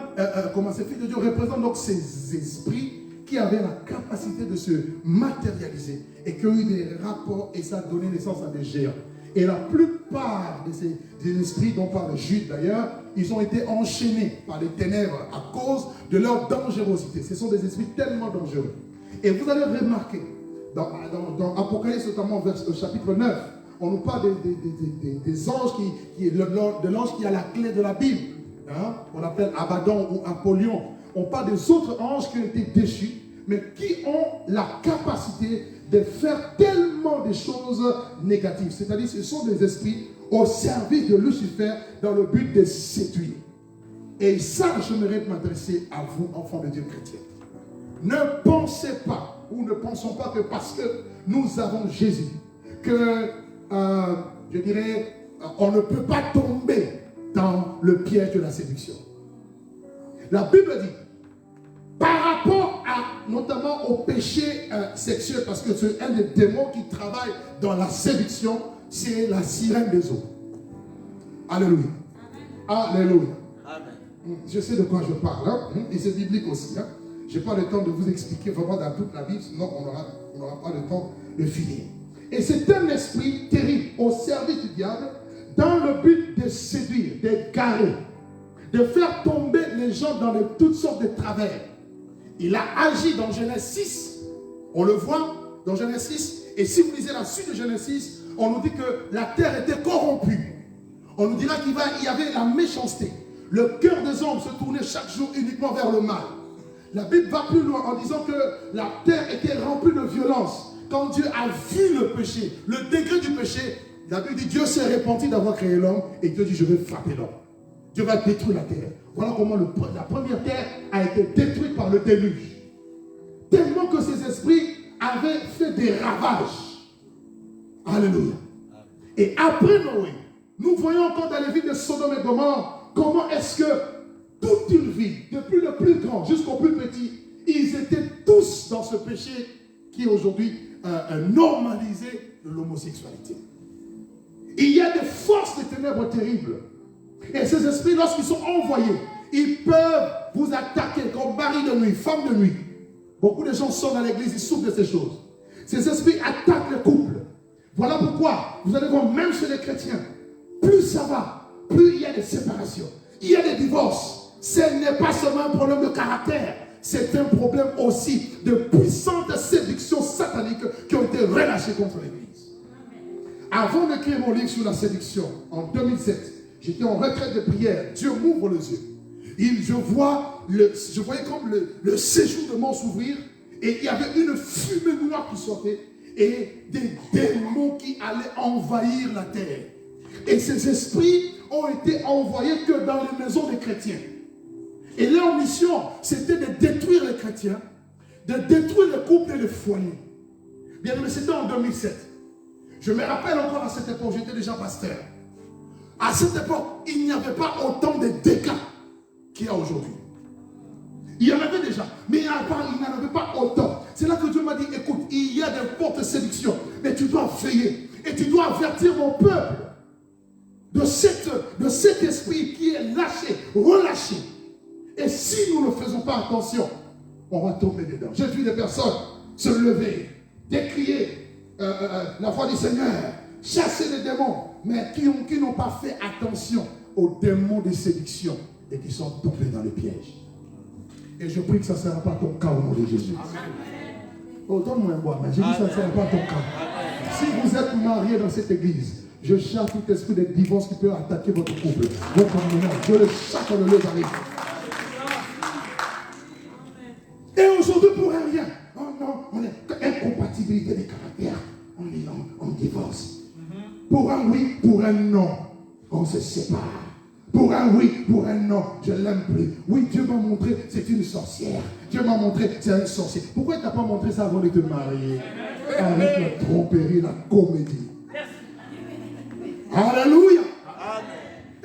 comment ces fils de Dieu représentent donc ces esprits qui avaient la capacité de se matérialiser et qui ont eu des rapports et ça a donné naissance à des géants. Et la plupart de ces esprits, dont parle Jude d'ailleurs, ils ont été enchaînés par les ténèbres à cause de leur dangerosité. Ce sont des esprits tellement dangereux. Et vous allez remarquer, dans Apocalypse, notamment au chapitre 9, on nous parle des anges, de l'ange qui a la clé de la Bible. Hein? On appelle Abaddon ou Apollyon. On parle des autres anges qui ont été déchus, mais qui ont la capacité de faire tellement de choses négatives. C'est-à-dire ce sont des esprits au service de Lucifer dans le but de séduire. Et ça, j'aimerais m'adresser à vous, enfants de Dieu chrétiens. Ne pensez pas, ou ne pensons pas que parce que nous avons Jésus, que, je dirais, on ne peut pas tomber dans le piège de la séduction. La Bible dit, par rapport notamment au péché sexuel, parce que c'est un des démons qui travaille dans la séduction, c'est la sirène des eaux. Alléluia. Amen. Alléluia. Amen. Je sais de quoi je parle, hein? Et c'est biblique aussi. Hein? Je n'ai pas le temps de vous expliquer vraiment dans toute la Bible, sinon on n'aura pas le temps de finir. Et c'est un esprit terrible au service du diable, dans le but de séduire, d'égarer, de faire tomber les gens dans toutes sortes de travers. Il a agi dans Genèse 6, on le voit dans Genèse 6, et si vous lisez la suite de Genèse 6, on nous dit que la terre était corrompue. On nous dira qu'il y avait la méchanceté. Le cœur des hommes se tournait chaque jour uniquement vers le mal. La Bible va plus loin en disant que la terre était remplie de violence. Quand Dieu a vu le péché, le degré du péché, la Bible dit Dieu s'est repenti d'avoir créé l'homme et Dieu dit je vais frapper l'homme. Dieu va détruire la terre. Voilà comment la première terre a été détruite par le déluge. Tellement que ces esprits avaient fait des ravages. Alléluia. Et après Noé, nous voyons encore dans les villes de Sodome et Gomorrhe comment est-ce que toute une ville, depuis le plus grand jusqu'au plus petit, ils étaient tous dans ce péché qui est aujourd'hui normalisé de l'homosexualité. Il y a des forces de ténèbres terribles. Et ces esprits, lorsqu'ils sont envoyés, ils peuvent vous attaquer comme mari de nuit, femme de nuit. Beaucoup de gens sont dans l'église, ils souffrent de ces choses. Ces esprits attaquent le couple. Voilà pourquoi, vous allez voir, même chez les chrétiens, plus ça va, plus il y a des séparations, il y a des divorces. Ce n'est pas seulement un problème de caractère, c'est un problème aussi de puissantes séductions sataniques qui ont été relâchées contre l'église. Avant d'écrire mon livre sur la séduction, en 2007, j'étais en retraite de prière. Dieu m'ouvre les yeux. Je voyais comme le séjour de mon s'ouvrir et il y avait une fumée noire qui sortait et des démons qui allaient envahir la terre. Et ces esprits ont été envoyés que dans les maisons des chrétiens. Et leur mission, c'était de détruire les chrétiens, de détruire les couples et les foyers. Bien, mais c'était en 2007. Je me rappelle encore à cette époque, j'étais déjà pasteur. À cette époque, il n'y avait pas autant de dégâts qu'il y a aujourd'hui. Il y en avait déjà, mais il n'y en avait pas autant. C'est là que Dieu m'a dit, écoute, il y a des fortes séductions, mais tu dois veiller et tu dois avertir mon peuple de cet esprit qui est lâché, relâché. Et si nous ne faisons pas attention, on va tomber dedans. J'ai vu des personnes se lever, décrier la voix du Seigneur, chasser les démons, mais qui n'ont pas fait attention aux démons de séduction et qui sont tombés dans le piège. Et je prie que ça ne sera pas ton cas au nom de Jésus. Oh, donne-moi un bois, mais j'ai dit que ça ne sera pas ton cas. Si vous êtes marié dans cette église, je chasse tout esprit de divorce qui peut attaquer votre couple, votre ménage. Je le chasse dans le lieu d'arrivée. Et aujourd'hui, pour un rien, oh non, on est incompatibilité des caractères. On est en divorce. Pour un oui, pour un non, on se sépare. Pour un oui, pour un non, je ne l'aime plus. Oui, Dieu m'a montré, c'est une sorcière. Dieu m'a montré, c'est un sorcier. Pourquoi tu n'as pas montré ça avant de te marier? Avec la tromperie, la comédie. Alléluia.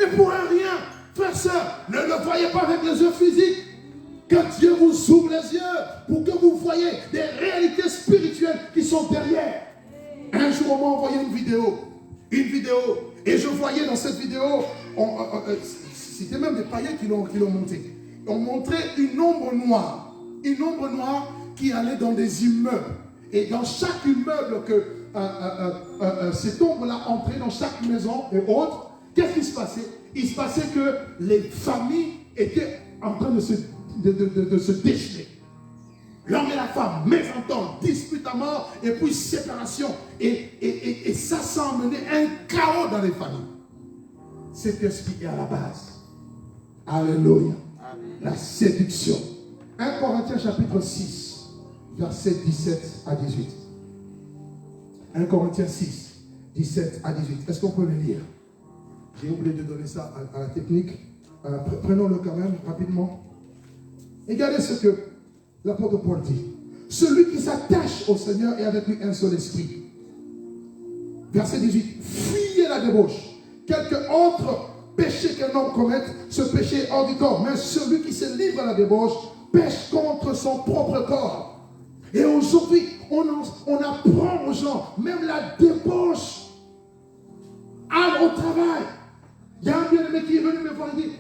Et pour un rien, frère, soeur, ne le voyez pas avec les yeux physiques. Que Dieu vous ouvre les yeux pour que vous voyez des réalités spirituelles qui sont derrière. Un jour, on m'a envoyé une vidéo. Et je voyais dans cette vidéo, c'était même des païens qui l'ont monté. On montrait une ombre noire qui allait dans des immeubles. Et dans chaque immeuble que cette ombre-là entrait, dans chaque maison et autres, qu'est-ce qui se passait? Il se passait que les familles étaient en train de se déchirer. L'homme et la femme, mésentente, dispute à mort, et puis séparation. Et ça amené un chaos dans les familles. Cet esprit est à la base. Alléluia. La séduction. 1 Corinthiens chapitre 6, versets 17 à 18. 1 Corinthiens 6, 17 à 18. Est-ce qu'on peut le lire? J'ai oublié de donner ça à la technique. Prenons-le quand même rapidement. Regardez ce que l'apôtre Paul dit. Celui qui s'attache au Seigneur est avec lui un seul esprit. Verset 18. Fuyez la débauche. Quelque autre péché qu'un homme commette, ce péché est hors du corps. Mais celui qui se livre à la débauche pêche contre son propre corps. Et aujourd'hui, on apprend aux gens, même la débauche au travail. Il y a un bien-aimé qui est venu me voir et dit,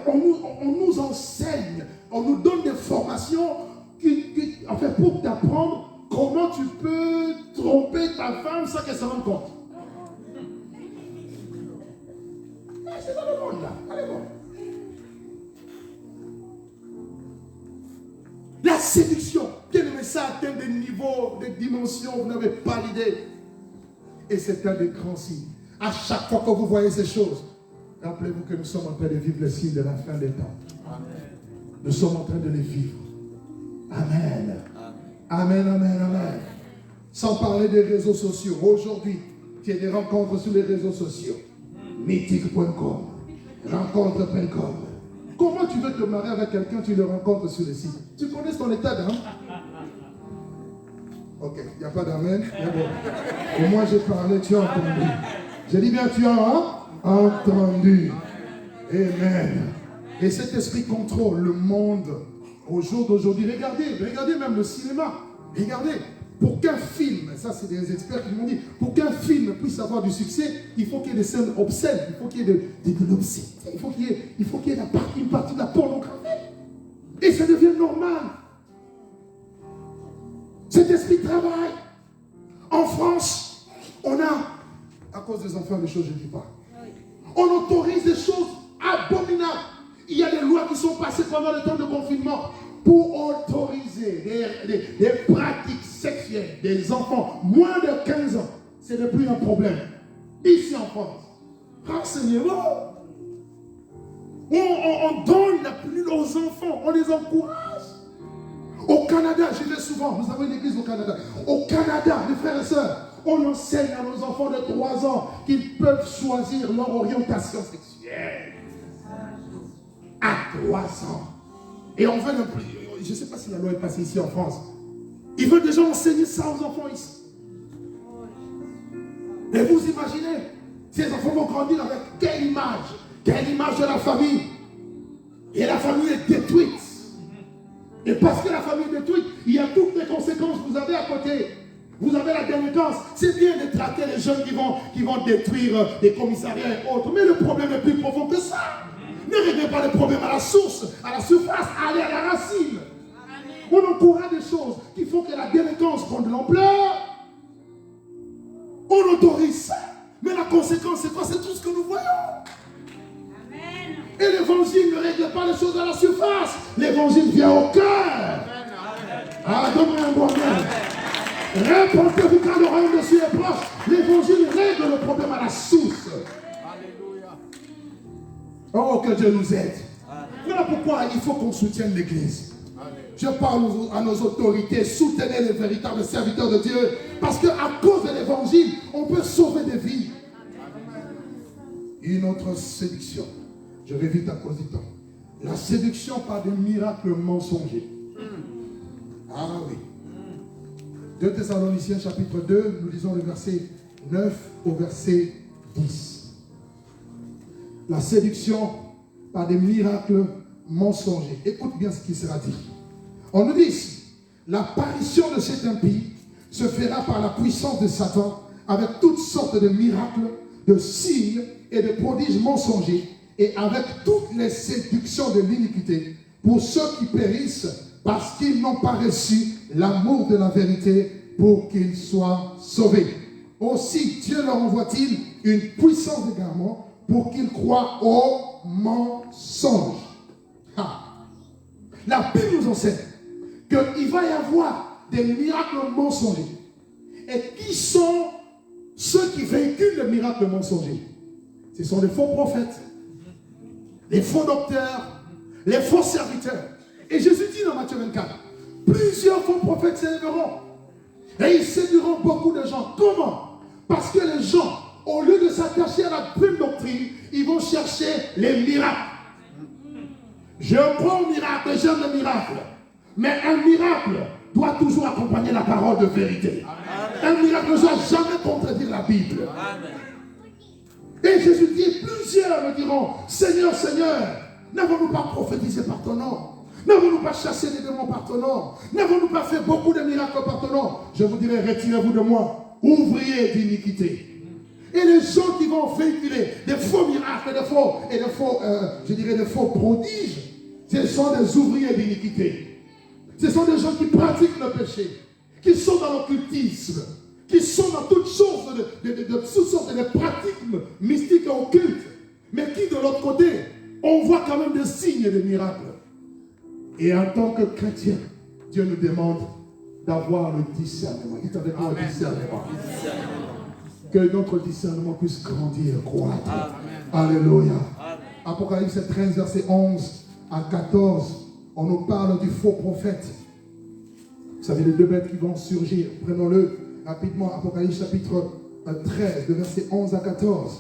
on nous enseigne, on nous donne des formations pour t'apprendre comment tu peux tromper ta femme sans qu'elle se rende compte. C'est dans le monde là. Allez voir. La séduction, bien aimé, ça atteint des niveaux, des dimensions, vous n'avez pas l'idée. Et c'est un des grands signes. À chaque fois que vous voyez ces choses, rappelez-vous que nous sommes en train de vivre le signe de la fin des temps. Amen. Nous sommes en train de les vivre. Amen. Amen, amen, amen. Sans parler des réseaux sociaux. Aujourd'hui, il y a des rencontres sur les réseaux sociaux. Mythique.com, rencontre.com. Comment tu veux te marier avec quelqu'un, tu le rencontres sur le site? Tu connais son état d'âme? Ok, il n'y a pas d'amen. Bon. Et moi j'ai parlé, tu as entendu. J'ai dit bien, tu as entendu. Amen. Et cet esprit contrôle le monde au jour d'aujourd'hui. Regardez même le cinéma. Regardez. Pour qu'un film, ça c'est des experts qui m'ont dit, pour qu'un film puisse avoir du succès, il faut qu'il y ait des scènes obscènes, il faut qu'il y ait de l'obscénité, il faut qu'il y ait une partie de la pornographie. Et ça devient normal. Cet esprit travaille. En France, on a, à cause des enfants, des choses je ne dis pas. On autorise des choses abominables. Il y a des lois qui sont passées pendant le temps de confinement pour autoriser des pratiques sexuelles des enfants moins de 15 ans. Ce n'est plus un problème. Ici en France, renseignez-vous. On donne la pilule aux enfants, on les encourage. Au Canada, j'y vais souvent, nous avons une église au Canada. Au Canada, mes frères et sœurs, on enseigne à nos enfants de 3 ans qu'ils peuvent choisir leur orientation sexuelle. À 3 ans. Et on veut le plus. Je ne sais pas si la loi est passée ici en France. Ils veulent déjà enseigner ça aux enfants ici. Et vous imaginez, ces enfants vont grandir avec quelle image de la famille. Et la famille est détruite. Et parce que la famille est détruite, il y a toutes les conséquences que vous avez à côté. Vous avez la délinquance. C'est bien de traquer les jeunes qui vont détruire des commissariats et autres. Mais le problème est plus profond que ça. Ne réglez pas le problème à la source, à la surface, allez à la racine. On encourage des choses qui font que la délinquance prend de l'ampleur. On autorise ça. Mais la conséquence, c'est quoi? C'est tout ce que nous voyons. Amen. Et les l'évangile ne règle pas les choses à la surface. L'évangile vient au cœur. Ah, donne-moi un bon amen. Répondez-vous quand le royaume de Dieu est proche. L'évangile règle le problème à la source. Oh, que Dieu nous aide. Voilà pourquoi il faut qu'on soutienne l'Église. Je parle à nos autorités, soutenez les véritables serviteurs de Dieu. Parce qu'à cause de l'évangile, on peut sauver des vies. Une autre séduction. Je vais vite à cause du temps. La séduction par des miracles mensongers. Ah oui. 2 Thessaloniciens chapitre 2, nous lisons le verset 9 au verset 10. La séduction par des miracles mensongers. Écoute bien ce qui sera dit. On nous dit ici, l'apparition de cet impie se fera par la puissance de Satan avec toutes sortes de miracles, de signes et de prodiges mensongers et avec toutes les séductions de l'iniquité pour ceux qui périssent parce qu'ils n'ont pas reçu l'amour de la vérité pour qu'ils soient sauvés. Aussi, Dieu leur envoie-t-il une puissance d'égarement pour qu'ils croient au mensonge. La Bible nous enseigne qu'il va y avoir des miracles mensongers. Et qui sont ceux qui véhiculent les miracles mensongers? Ce sont les faux prophètes, les faux docteurs, les faux serviteurs. Et Jésus dit dans Matthieu 24, plusieurs faux prophètes s'élèveront. Et ils séduiront beaucoup de gens. Comment? Parce que les gens, au lieu de s'attacher à la pleine doctrine, ils vont chercher les miracles. Je prends le miracle, j'aime le miracle. Mais un miracle doit toujours accompagner la parole de vérité. Amen. Un miracle ne doit jamais contredire la Bible. Amen. Et Jésus dit, plusieurs me diront, Seigneur, Seigneur, n'avons-nous pas prophétisé par ton nom? N'avons-nous pas chassé les démons par ton nom? N'avons-nous pas fait beaucoup de miracles par ton nom? Je vous dirai, retirez-vous de moi, ouvriers d'iniquité. Et les gens qui vont véhiculer des faux miracles, des faux prodiges, ce sont des ouvriers d'iniquité. Ce sont des gens qui pratiquent le péché, qui sont dans l'occultisme, qui sont dans toutes sortes de pratiques mystiques et occultes, mais qui de l'autre côté, on voit quand même des signes et des miracles. Et en tant que chrétien, Dieu nous demande d'avoir le discernement. Il est avec moi le discernement. Que notre discernement puisse grandir, croître. Alléluia. Apocalypse 13, verset 11 à 14. On nous parle du faux prophète. Vous savez, les deux bêtes qui vont surgir. Prenons-le rapidement. Apocalypse chapitre 13, de verset 11 à 14.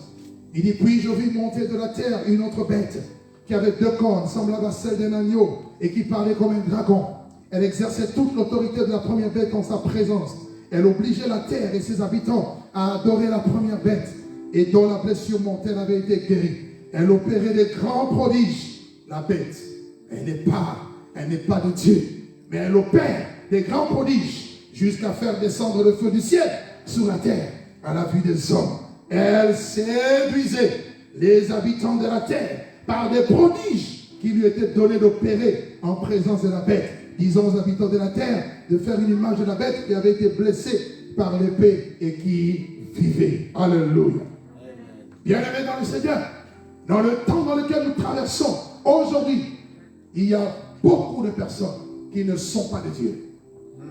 Il dit, puis je vis monter de la terre une autre bête qui avait deux cornes, semblable à celle d'un agneau, et qui parlait comme un dragon. Elle exerçait toute l'autorité de la première bête en sa présence. Elle obligeait la terre et ses habitants à adorer la première bête, et dont la blessure mortelle avait été guérie. Elle opérait des grands prodiges. La bête, elle n'est pas de Dieu, mais elle opère des grands prodiges jusqu'à faire descendre le feu du ciel sur la terre à la vue des hommes. Elle séduisait les habitants de la terre par des prodiges qui lui étaient donnés d'opérer en présence de la bête, disant aux habitants de la terre de faire une image de la bête qui avait été blessée par l'épée et qui vivait. Alléluia. Bien-aimés dans le Seigneur, dans le temps dans lequel nous traversons aujourd'hui, il y a beaucoup de personnes qui ne sont pas de Dieu.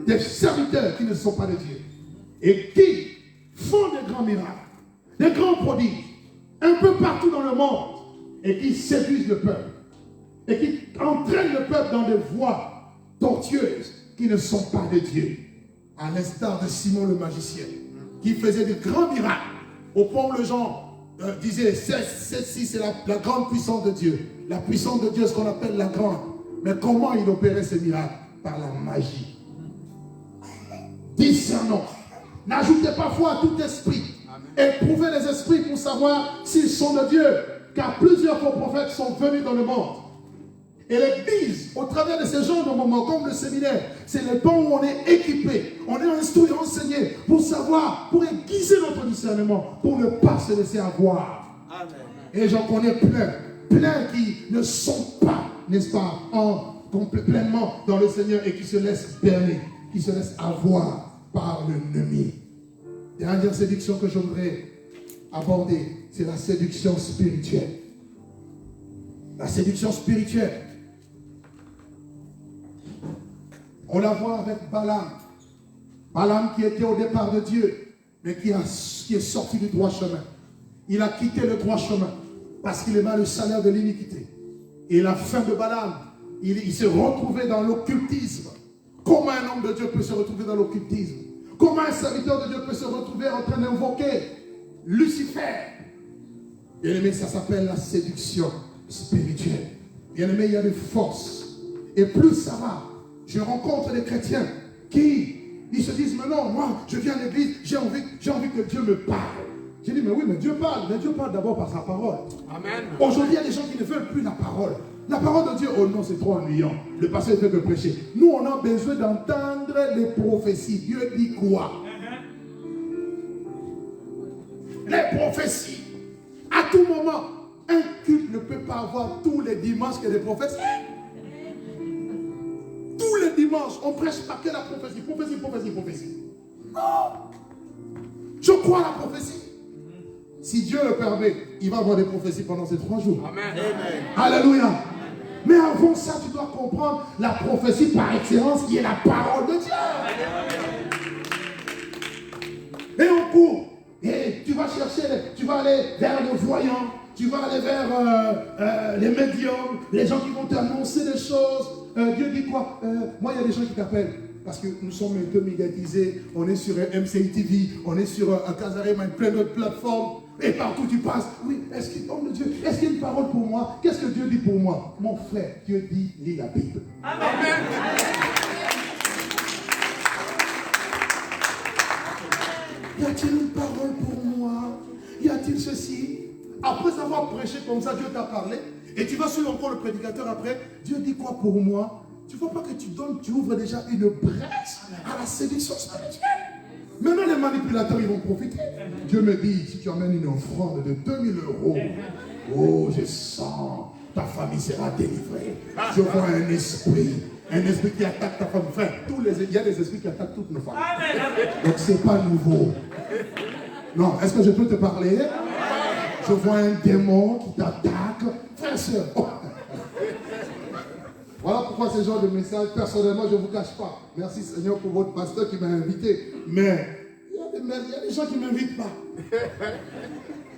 Des serviteurs qui ne sont pas de Dieu. Et qui font des grands miracles, des grands prodiges, un peu partout dans le monde. Et qui séduisent le peuple. Et qui entraînent le peuple dans des voies tortueuses qui ne sont pas de Dieu. À l'instar de Simon le magicien, qui faisait de grands miracles. Au point où les gens disaient, celle-ci c'est la grande puissance de Dieu. La puissance de Dieu, ce qu'on appelle la grande. Mais comment il opérait ces miracles? Par la magie. Discernons. N'ajoutez pas foi à tout esprit. Éprouvez les esprits pour savoir s'ils sont de Dieu. Car plusieurs faux prophètes sont venus dans le monde. Et l'Église, au travers de ces genres de moments, comme le séminaire, c'est le temps où on est équipé, on est instruit, enseigné, pour savoir, pour aiguiser notre discernement, pour ne pas se laisser avoir. Amen. Et j'en connais plein qui ne sont pas, n'est-ce pas, pleinement dans le Seigneur et qui se laissent berner, qui se laissent avoir par l'ennemi. Dernière séduction que je voudrais aborder, c'est la séduction spirituelle. La séduction spirituelle. On la voit avec Balaam. Balaam qui était au départ de Dieu, mais qui est sorti du droit chemin. Il a quitté le droit chemin parce qu'il aimait le salaire de l'iniquité. Et la fin de Balaam, il s'est retrouvé dans l'occultisme. Comment un homme de Dieu peut se retrouver dans l'occultisme? Comment un serviteur de Dieu peut se retrouver en train d'invoquer Lucifer? Bien-aimé, ça s'appelle la séduction spirituelle. Bien-aimé, il y a des forces. Et plus ça va, je rencontre des chrétiens qui ils se disent, mais non, moi, je viens à l'église, j'ai envie que Dieu me parle. J'ai dit, mais oui, mais Dieu parle d'abord par sa parole. Amen. Aujourd'hui, il y a des gens qui ne veulent plus la parole. La parole de Dieu, oh non, c'est trop ennuyant. Le pasteur ne fait que prêcher. Nous, on a besoin d'entendre les prophéties. Dieu dit quoi? Les prophéties. À tout moment, un culte ne peut pas avoir tous les dimanches que des prophéties. Tous les dimanches, on prêche pas que la prophétie. Prophétie. Non. Je crois à la prophétie. Si Dieu le permet, il va avoir des prophéties pendant ces 3 jours. Amen. Alléluia. Mais avant ça, tu dois comprendre la prophétie par excellence qui est la parole de Dieu. Et on court. Et tu vas chercher, tu vas aller vers le voyant, tu vas aller vers les médiums, les gens qui vont t'annoncer des choses. Dieu dit quoi? Moi, il y a des gens qui t'appellent. Parce que nous sommes un peu médiatisés. On est sur MCI TV, on est sur Kazarema, plein d'autres plateformes. Et partout tu passes. Oui, est-ce qu'il y a une parole pour moi? Qu'est-ce que Dieu dit pour moi? Mon frère, Dieu dit, lis la Bible. Amen. Y a-t-il une parole pour moi? Y a-t-il ceci? Après avoir prêché comme ça, Dieu t'a parlé. Et tu vas suivre encore le prédicateur après. Dieu dit quoi pour moi? Tu ne vois pas que tu ouvres déjà une brèche à la séduction spirituelle. Maintenant, les manipulateurs, ils vont profiter. Dieu me dit, si tu amènes une offrande de 2000 €, oh, je sens, ta famille sera délivrée. Je vois un esprit qui attaque ta famille. Enfin, il y a des esprits qui attaquent toutes nos familles. Donc, ce n'est pas nouveau. Non, est-ce que je peux te parler? Je vois un démon qui t'attaque. Frère, sœur. Oh. Voilà pourquoi ce genre de message, personnellement, je ne vous cache pas. Merci Seigneur pour votre pasteur qui m'a invité. Mais il y a des gens qui ne m'invitent pas.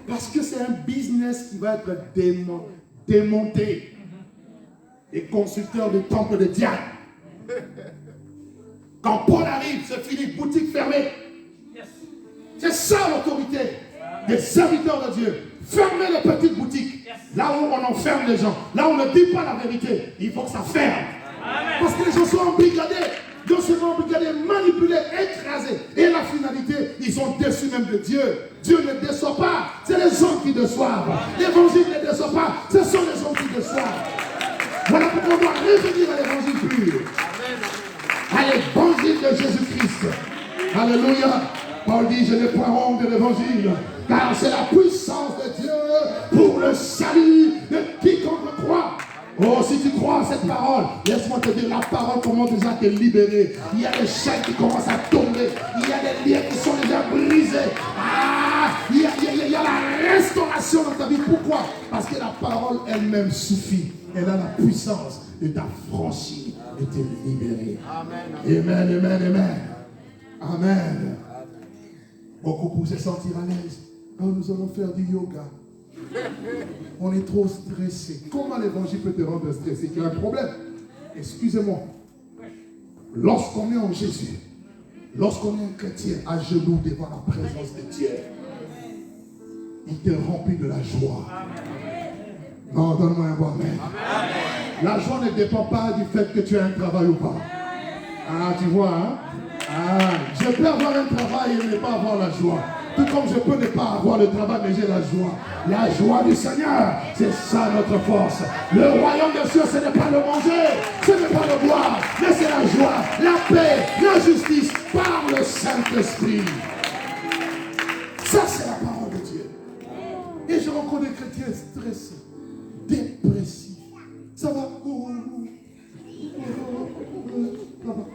Parce que c'est un business qui va être démonté. Les constructeurs de temples de diable. Quand Paul arrive, c'est fini, boutique fermée. C'est ça l'autorité des serviteurs de Dieu. Fermez les petites boutiques. Là où on enferme les gens. Là où on ne dit pas la vérité. Il faut que ça ferme. Amen. Parce que les gens sont embrigadés. Donc ils sont embrigadés, manipulés, écrasés. Et la finalité, ils sont déçus même de Dieu. Dieu ne déçoit pas. C'est les hommes qui déçoivent. L'évangile ne déçoit pas. Ce sont les hommes qui déçoivent. Voilà pourquoi on doit revenir à l'évangile pur. À l'évangile de Jésus-Christ. Alléluia. Paul dit, je n'ai pas honte de l'évangile, car c'est la puissance de Dieu pour le salut de quiconque croit. Oh, si tu crois à cette parole, laisse-moi te dire, la parole commence déjà à te libérer. Il y a des chaînes qui commencent à tomber. Il y a des liens qui sont déjà brisés. Il y a la restauration dans ta vie. Pourquoi? Parce que la parole elle-même suffit. Elle a la puissance de t'affranchir, de te libérer. Amen, amen, amen, amen. Amen. Beaucoup pour se sentir à l'aise. Oh, nous allons faire du yoga. On est trop stressé. Comment l'évangile peut te rendre stressé? Tu as un problème. Excusez-moi. Lorsqu'on est en Jésus, lorsqu'on est un chrétien à genoux devant la présence de Dieu, il te remplit de la joie. Non, donne-moi un bon amen. La joie ne dépend pas du fait que tu as un travail ou pas. Ah, tu vois, hein? Je peux avoir un travail et ne pas avoir la joie. Tout comme je peux ne pas avoir le travail, mais j'ai la joie. La joie du Seigneur, c'est ça notre force. Le royaume des cieux, ce n'est pas le manger, ce n'est pas le boire, mais c'est la joie, la paix, la justice par le Saint-Esprit. Ça, c'est la parole de Dieu. Et je rencontre des chrétiens stressés, dépressifs. Ça va?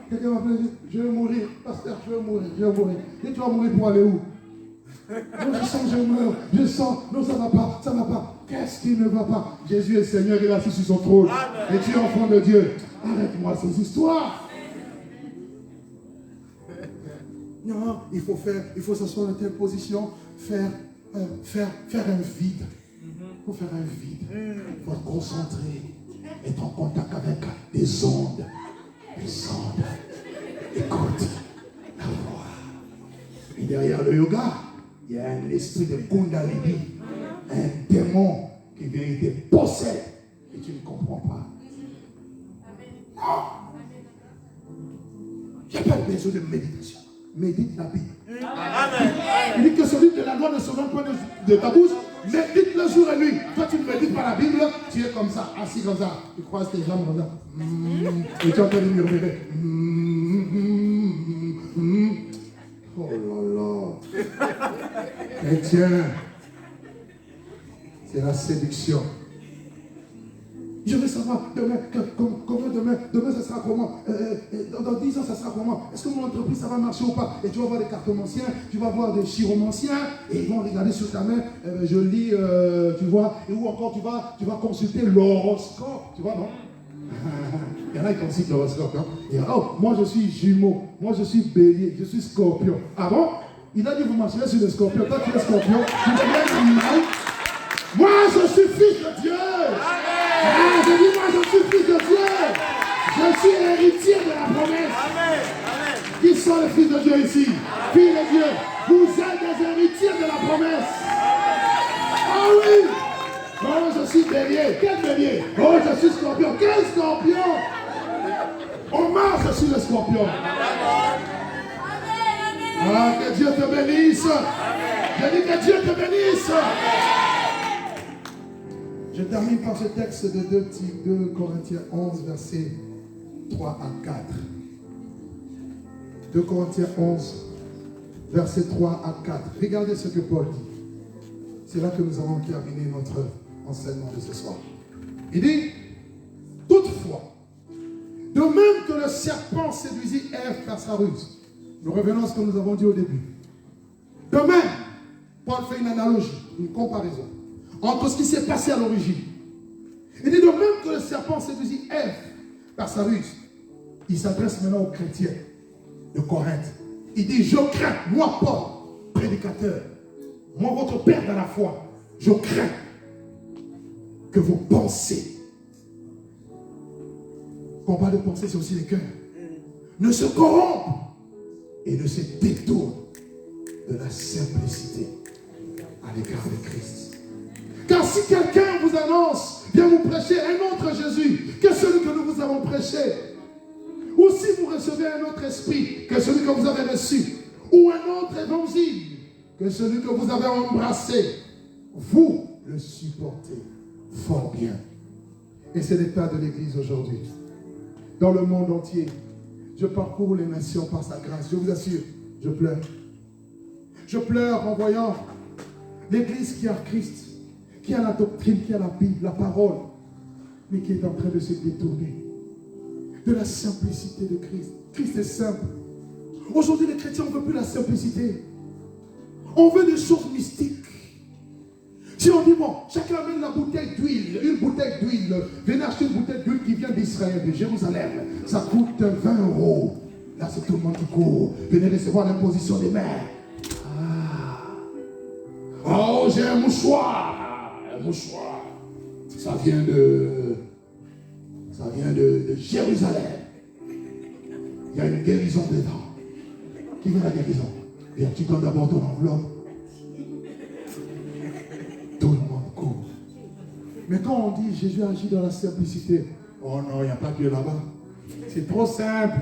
Quelqu'un m'a dit, je vais mourir, pasteur, je vais mourir. Et tu vas mourir pour aller où? Non, je sens que je meurs, je sens, non, ça va pas. Qu'est-ce qui ne va pas? Jésus est Seigneur, il est assis sur son trône. Amen. Et tu es enfant de Dieu. Arrête-moi ces histoires. Non, il faut s'asseoir dans telle position, faire un vide. Il faut faire un vide. Il faut se concentrer, être en contact avec des ondes. Des ondes. Écoute la voix. Et derrière le yoga, il y a un esprit de Kundalini, un démon qui vient te posséder et tu ne comprends pas. Non. Il n'y a pas besoin de méditation. Médite la Bible. Amen. Il dit que celui de la loi ne se rend pas de ta bouche, médite le jour et nuit. Toi, tu ne médites pas la Bible, tu es comme ça, assis comme ça. Tu croises tes jambes comme ça. Et tu es en train de murmurer. Oh là là. Chrétien, c'est la séduction. Je veux savoir demain, comment demain ça sera comment, dans 10 ans ça sera comment, est-ce que mon entreprise ça va marcher ou pas, et tu vas voir des cartomanciens, tu vas voir des chiromanciens, et ils vont regarder sur ta main, je lis, tu vois, et ou encore tu vas consulter l'horoscope, tu vois, non? Il y en a qui consultent l'horoscope, hein? Et, oh, moi je suis jumeau, moi je suis bélier, je suis scorpion. Ah bon? Il a dit vous marcherez sur le scorpion, toi tu es scorpion, tu deviens un animal. Moi je suis fils de Dieu. Ah, je dis, moi je suis fils de Dieu. Je suis héritier de la promesse. Amen. Qui sont les fils de Dieu ici? Fils de Dieu, vous êtes des héritiers de la promesse. Ah oui. Oh, je suis bélier. Quel bélier? Oh, je suis scorpion. Quel scorpion? On marche sur le scorpion. Ah, que Dieu te bénisse. Je dis que Dieu te bénisse. Je termine par ce texte de 2 Corinthiens 11, versets 3 à 4. 2 Corinthiens 11, versets 3 à 4. Regardez ce que Paul dit. C'est là que nous allons terminer notre enseignement de ce soir. Il dit, toutefois, de même que le serpent séduisit Ève par sa ruse. Nous revenons à ce que nous avons dit au début. De même, Paul fait une analogie, une comparaison entre ce qui s'est passé à l'origine. Il dit de même que le serpent séduisit Ève par sa ruse. Il s'adresse maintenant aux chrétiens de Corinthe. Il dit, je crains, moi Paul, prédicateur, moi votre père dans la foi, je crains que vos pensées, quand on parle de pensée, c'est aussi les cœurs, ne se corrompent et ne se détournent de la simplicité à l'égard de Christ. Car si quelqu'un vous annonce, vient vous prêcher un autre Jésus que celui que nous vous avons prêché, ou si vous recevez un autre esprit que celui que vous avez reçu, ou un autre évangile que celui que vous avez embrassé, vous le supportez fort bien. Et c'est l'état de l'Église aujourd'hui. Dans le monde entier, je parcours les nations par sa grâce. Je vous assure, je pleure. Je pleure en voyant l'Église qui a Christ, qui a la doctrine, qui a la Bible, la parole, mais qui est en train de se détourner de la simplicité de Christ. Christ est simple. Aujourd'hui, les chrétiens, on ne veut plus la simplicité. On veut des choses mystiques. Si on dit, bon, chacun amène la bouteille d'huile, une bouteille d'huile, venez acheter une bouteille d'huile qui vient d'Israël, de Jérusalem, ça coûte 20 €. Là, c'est tout le monde qui court. Venez recevoir l'imposition des mains. Oh, j'ai un mouchoir. Un mouchoir. Ça vient de Jérusalem. Il y a une guérison dedans. Qui veut la guérison? Viens, tu donnes d'abord ton enveloppe. Tout le monde court. Mais quand on dit Jésus agit dans la simplicité, oh non, il n'y a pas Dieu là-bas. C'est trop simple.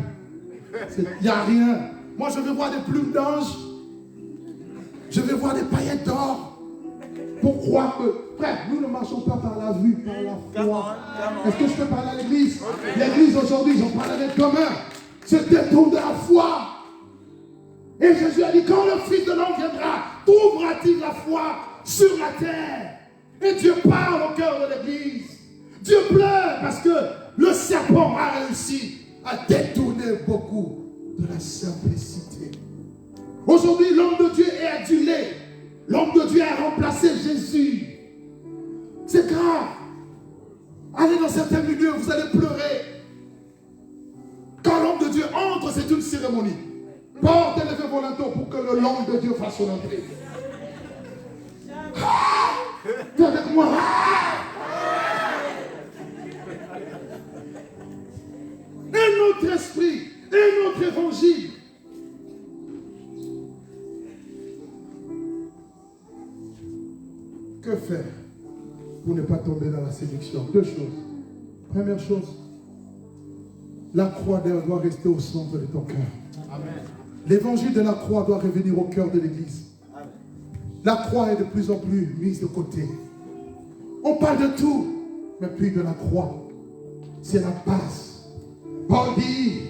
Il n'y a rien. Moi, je veux voir des plumes d'ange. Je veux voir des paillettes d'or. Pour croire que, frère, nous ne marchons pas par la vue, par la foi. Est-ce que je peux parler à l'église? L'église aujourd'hui, j'en parle avec commun. Se détourne de la foi. Et Jésus a dit, quand le Fils de l'homme viendra, trouvera-t-il la foi sur la terre? Et Dieu parle au cœur de l'église. Dieu pleure parce que le serpent a réussi à détourner beaucoup de la simplicité. Aujourd'hui, l'homme de Dieu est adulé. L'homme de Dieu a remplacé Jésus C'est grave. Allez dans certains milieux, vous allez pleurer. Quand l'homme de Dieu entre, c'est une cérémonie. Portez les vœux volontaires pour que l'homme de Dieu fasse son entrée. T'es avec moi. Un autre esprit, un autre évangile. Que faire pour ne pas tomber dans la séduction? Deux choses. Première chose, la croix doit rester au centre de ton cœur. L'évangile de la croix doit revenir au cœur de l'Église. La croix est de plus en plus mise de côté. On parle de tout, mais puis de la croix. C'est la base. Paul dit,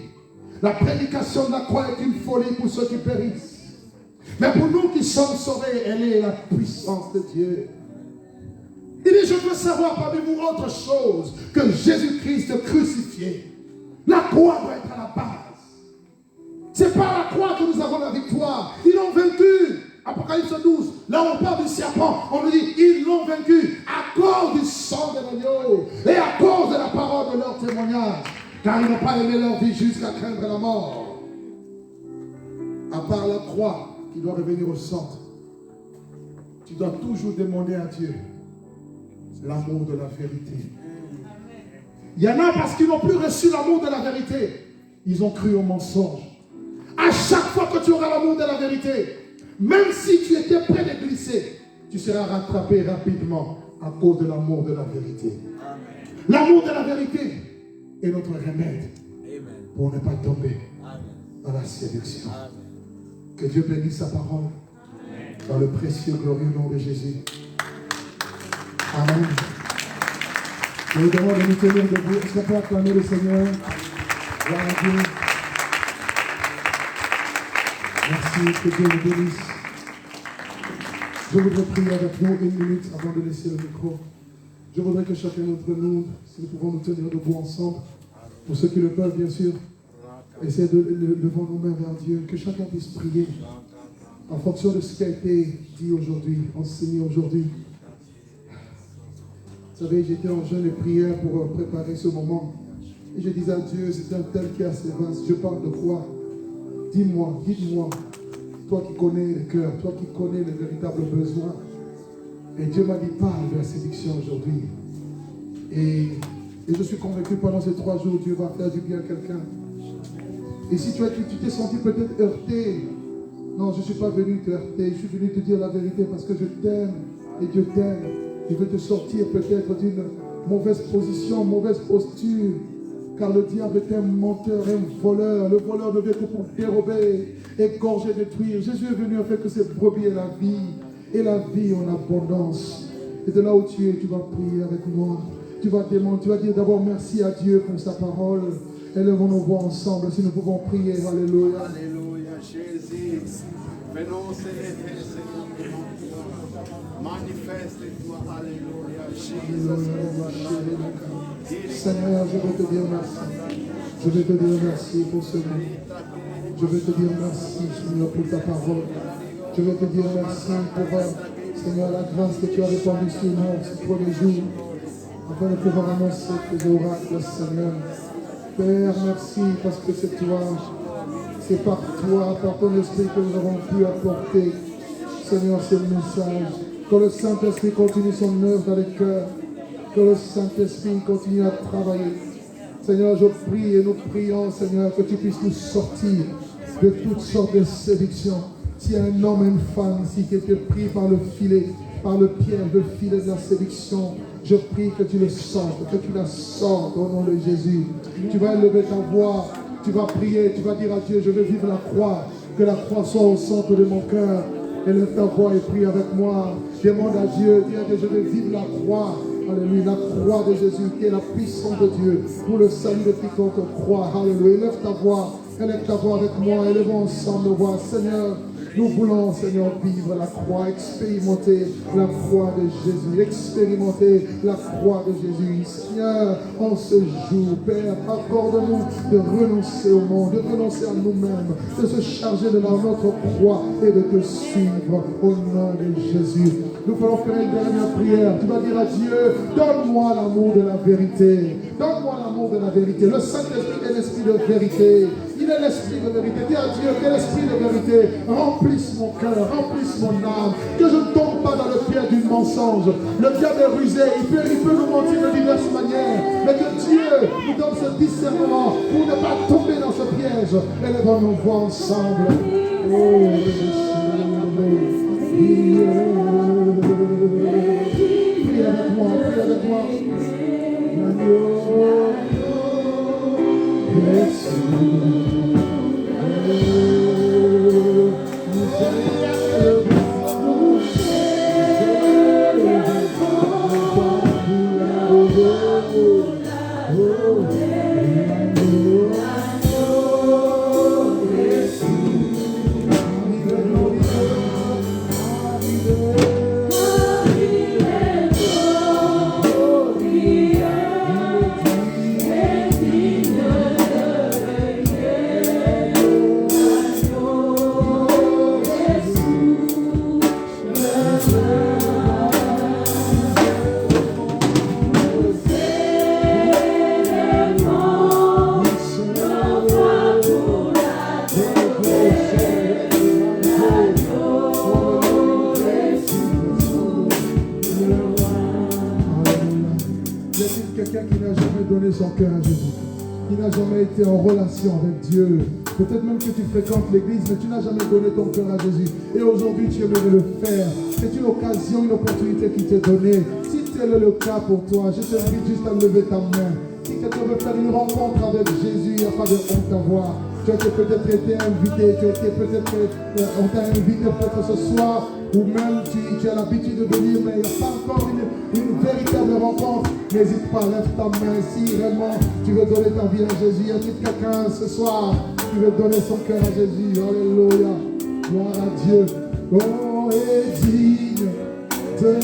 la prédication de la croix est une folie pour ceux qui périssent. Mais pour nous qui sommes sauvés, elle est la puissance de Dieu. Il dit, je veux savoir parmi vous autre chose que Jésus-Christ crucifié. La croix doit être à la base. C'est par la croix que nous avons la victoire. Ils l'ont vaincu. Apocalypse 12, là on parle du serpent, on nous dit, ils l'ont vaincu à cause du sang de l'agneau et à cause de la parole de leur témoignage. Car ils n'ont pas aimé leur vie jusqu'à craindre la mort. À part la croix qui doit revenir au centre, tu dois toujours demander à Dieu l'amour de la vérité. Il y en a parce qu'ils n'ont plus reçu l'amour de la vérité. Ils ont cru au mensonge. À chaque fois que tu auras l'amour de la vérité, même si tu étais prêt de glisser, tu seras rattrapé rapidement à cause de l'amour de la vérité. L'amour de la vérité est notre remède pour ne pas tomber dans la séduction. Que Dieu bénisse sa parole dans le précieux glorieux nom de Jésus. Amen. Je vous demande de nous tenir debout. Est-ce qu'on peut acclamer le Seigneur? Gloire à Dieu. Merci, que Dieu nous bénisse. Je voudrais prier avec nous une minute avant de laisser le micro. Je voudrais que chacun d'entre nous, si nous pouvons nous tenir debout ensemble, pour ceux qui le peuvent, bien sûr, essayer de lever nos mains vers Dieu, que chacun puisse prier en fonction de ce qui a été dit aujourd'hui, enseigné aujourd'hui. Vous savez, j'étais en jeûne et prière pour préparer ce moment. Et je disais à Dieu, c'est un tel qui a ses vases. Je parle de quoi? Dis-moi, dites-moi, toi qui connais le cœur, toi qui connais les véritables besoins. Et Dieu m'a dit, parle de la séduction aujourd'hui. Et je suis convaincu pendant ces 3 jours, Dieu va faire du bien à quelqu'un. Et si tu t'es senti peut-être heurté, non, je ne suis pas venu te heurter, je suis venu te dire la vérité parce que je t'aime et Dieu t'aime. Il veut te sortir peut-être d'une mauvaise position, mauvaise posture. Car le diable est un menteur, un voleur. Le voleur ne vient que pour dérober, égorger, détruire. Jésus est venu afin que ses brebis aient la vie. Et la vie en abondance. Et de là où tu es, tu vas prier avec moi. Tu vas demander, tu vas dire d'abord merci à Dieu pour sa parole. Élevons nos voix ensemble si nous pouvons prier. Alléluia. Alléluia, Jésus. Venons célébrer, Seigneur. Manifeste-toi, Alléluia, Jésus. Seigneur, je veux te dire merci. Je veux te dire merci pour ce moment. Je veux te dire merci, Seigneur, pour ta parole. Je veux te dire merci pour, Seigneur, la grâce que tu as répandue sur nous ces premiers jours, afin de pouvoir annoncer tes oracles, Seigneur. Père, merci parce que c'est toi, c'est par toi, par ton esprit que nous avons pu apporter, Seigneur, ce message. Que le Saint-Esprit continue son œuvre dans les cœurs. Que le Saint-Esprit continue à travailler. Seigneur, je prie et nous prions, Seigneur, que tu puisses nous sortir de toutes sortes de séductions. S'il y a un homme et une femme ici qui était pris par le filet, par le piège, le filet de la séduction, je prie que tu le sortes, que tu la sortes au nom de Jésus. Tu vas élever ta voix, tu vas prier, tu vas dire à Dieu, je veux vivre la croix, que la croix soit au centre de mon cœur. Élève ta voix et prie avec moi. Demande à Dieu, dis à Dieu, je veux vivre la croix. Alléluia, la croix de Jésus qui est la puissance de Dieu pour le salut de quiconque croit. Alléluia, élève ta voix avec moi, élevons ensemble nos voix. Seigneur, nous voulons, Seigneur, vivre la croix, expérimenter la croix de Jésus, expérimenter la croix de Jésus. Seigneur, en ce jour, Père, accorde-nous de renoncer au monde, de renoncer à nous-mêmes, de se charger de notre croix et de te suivre au nom de Jésus. Nous allons faire une dernière prière. Tu vas dire à Dieu, donne-moi l'amour de la vérité. Donne-moi l'amour de la vérité. Le Saint-Esprit est l'esprit de vérité. Il est l'esprit de vérité. Dis à Dieu que l'esprit de vérité remplisse mon cœur, remplisse mon âme. Que je ne tombe pas dans le piège du mensonge. Le diable est rusé. Il peut nous mentir de diverses manières. Mais que Dieu nous donne ce discernement pour ne pas tomber dans ce piège. Élevons nos voix ensemble. Oh, prie avec moi, prie avec moi. Son cœur à Jésus, qui n'a jamais été en relation avec Dieu. Peut-être même que tu fréquentes l'église, mais tu n'as jamais donné ton cœur à Jésus. Et aujourd'hui, tu aimerais le faire. C'est une occasion, une opportunité qui t'est donnée. Si tel est le cas pour toi, je t'invite juste à lever ta main. Si quelqu'un veut faire une rencontre avec Jésus, il n'y a pas de honte à voir. Tu as peut-être été invité, on t'a invité peut-être ce soir, ou même tu as l'habitude de venir, mais il n'y a pas encore une véritable rencontre. N'hésite pas, lève ta main. Si vraiment tu veux donner ta vie à Jésus, il y a quelqu'un ce soir qui veut donner son cœur à Jésus. Alléluia. Gloire à Dieu. Oh, est digne de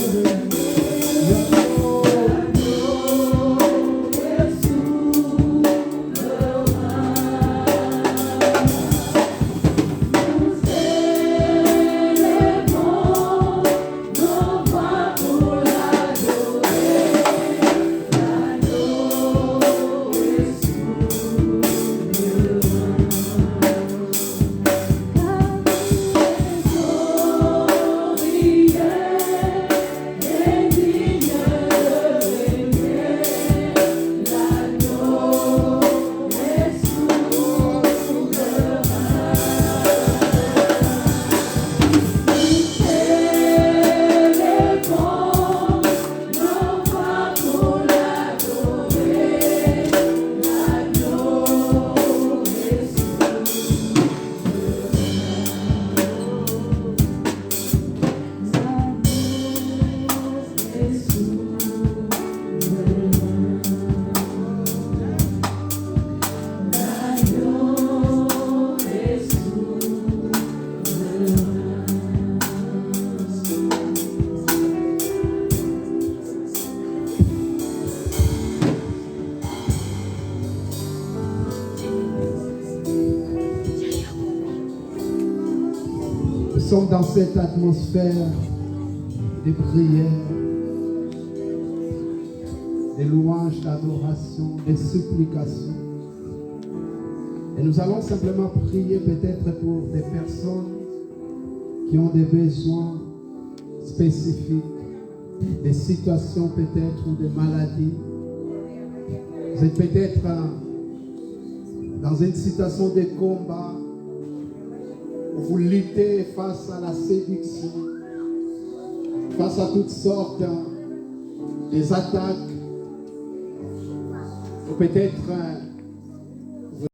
dans cette atmosphère de prière, de louange, d'adoration, de supplication. Et nous allons simplement prier peut-être pour des personnes qui ont des besoins spécifiques, des situations peut-être ou des maladies. Vous êtes peut-être dans une situation de combat. Vous luttez face à la séduction, face à toutes sortes des attaques, ou peut-être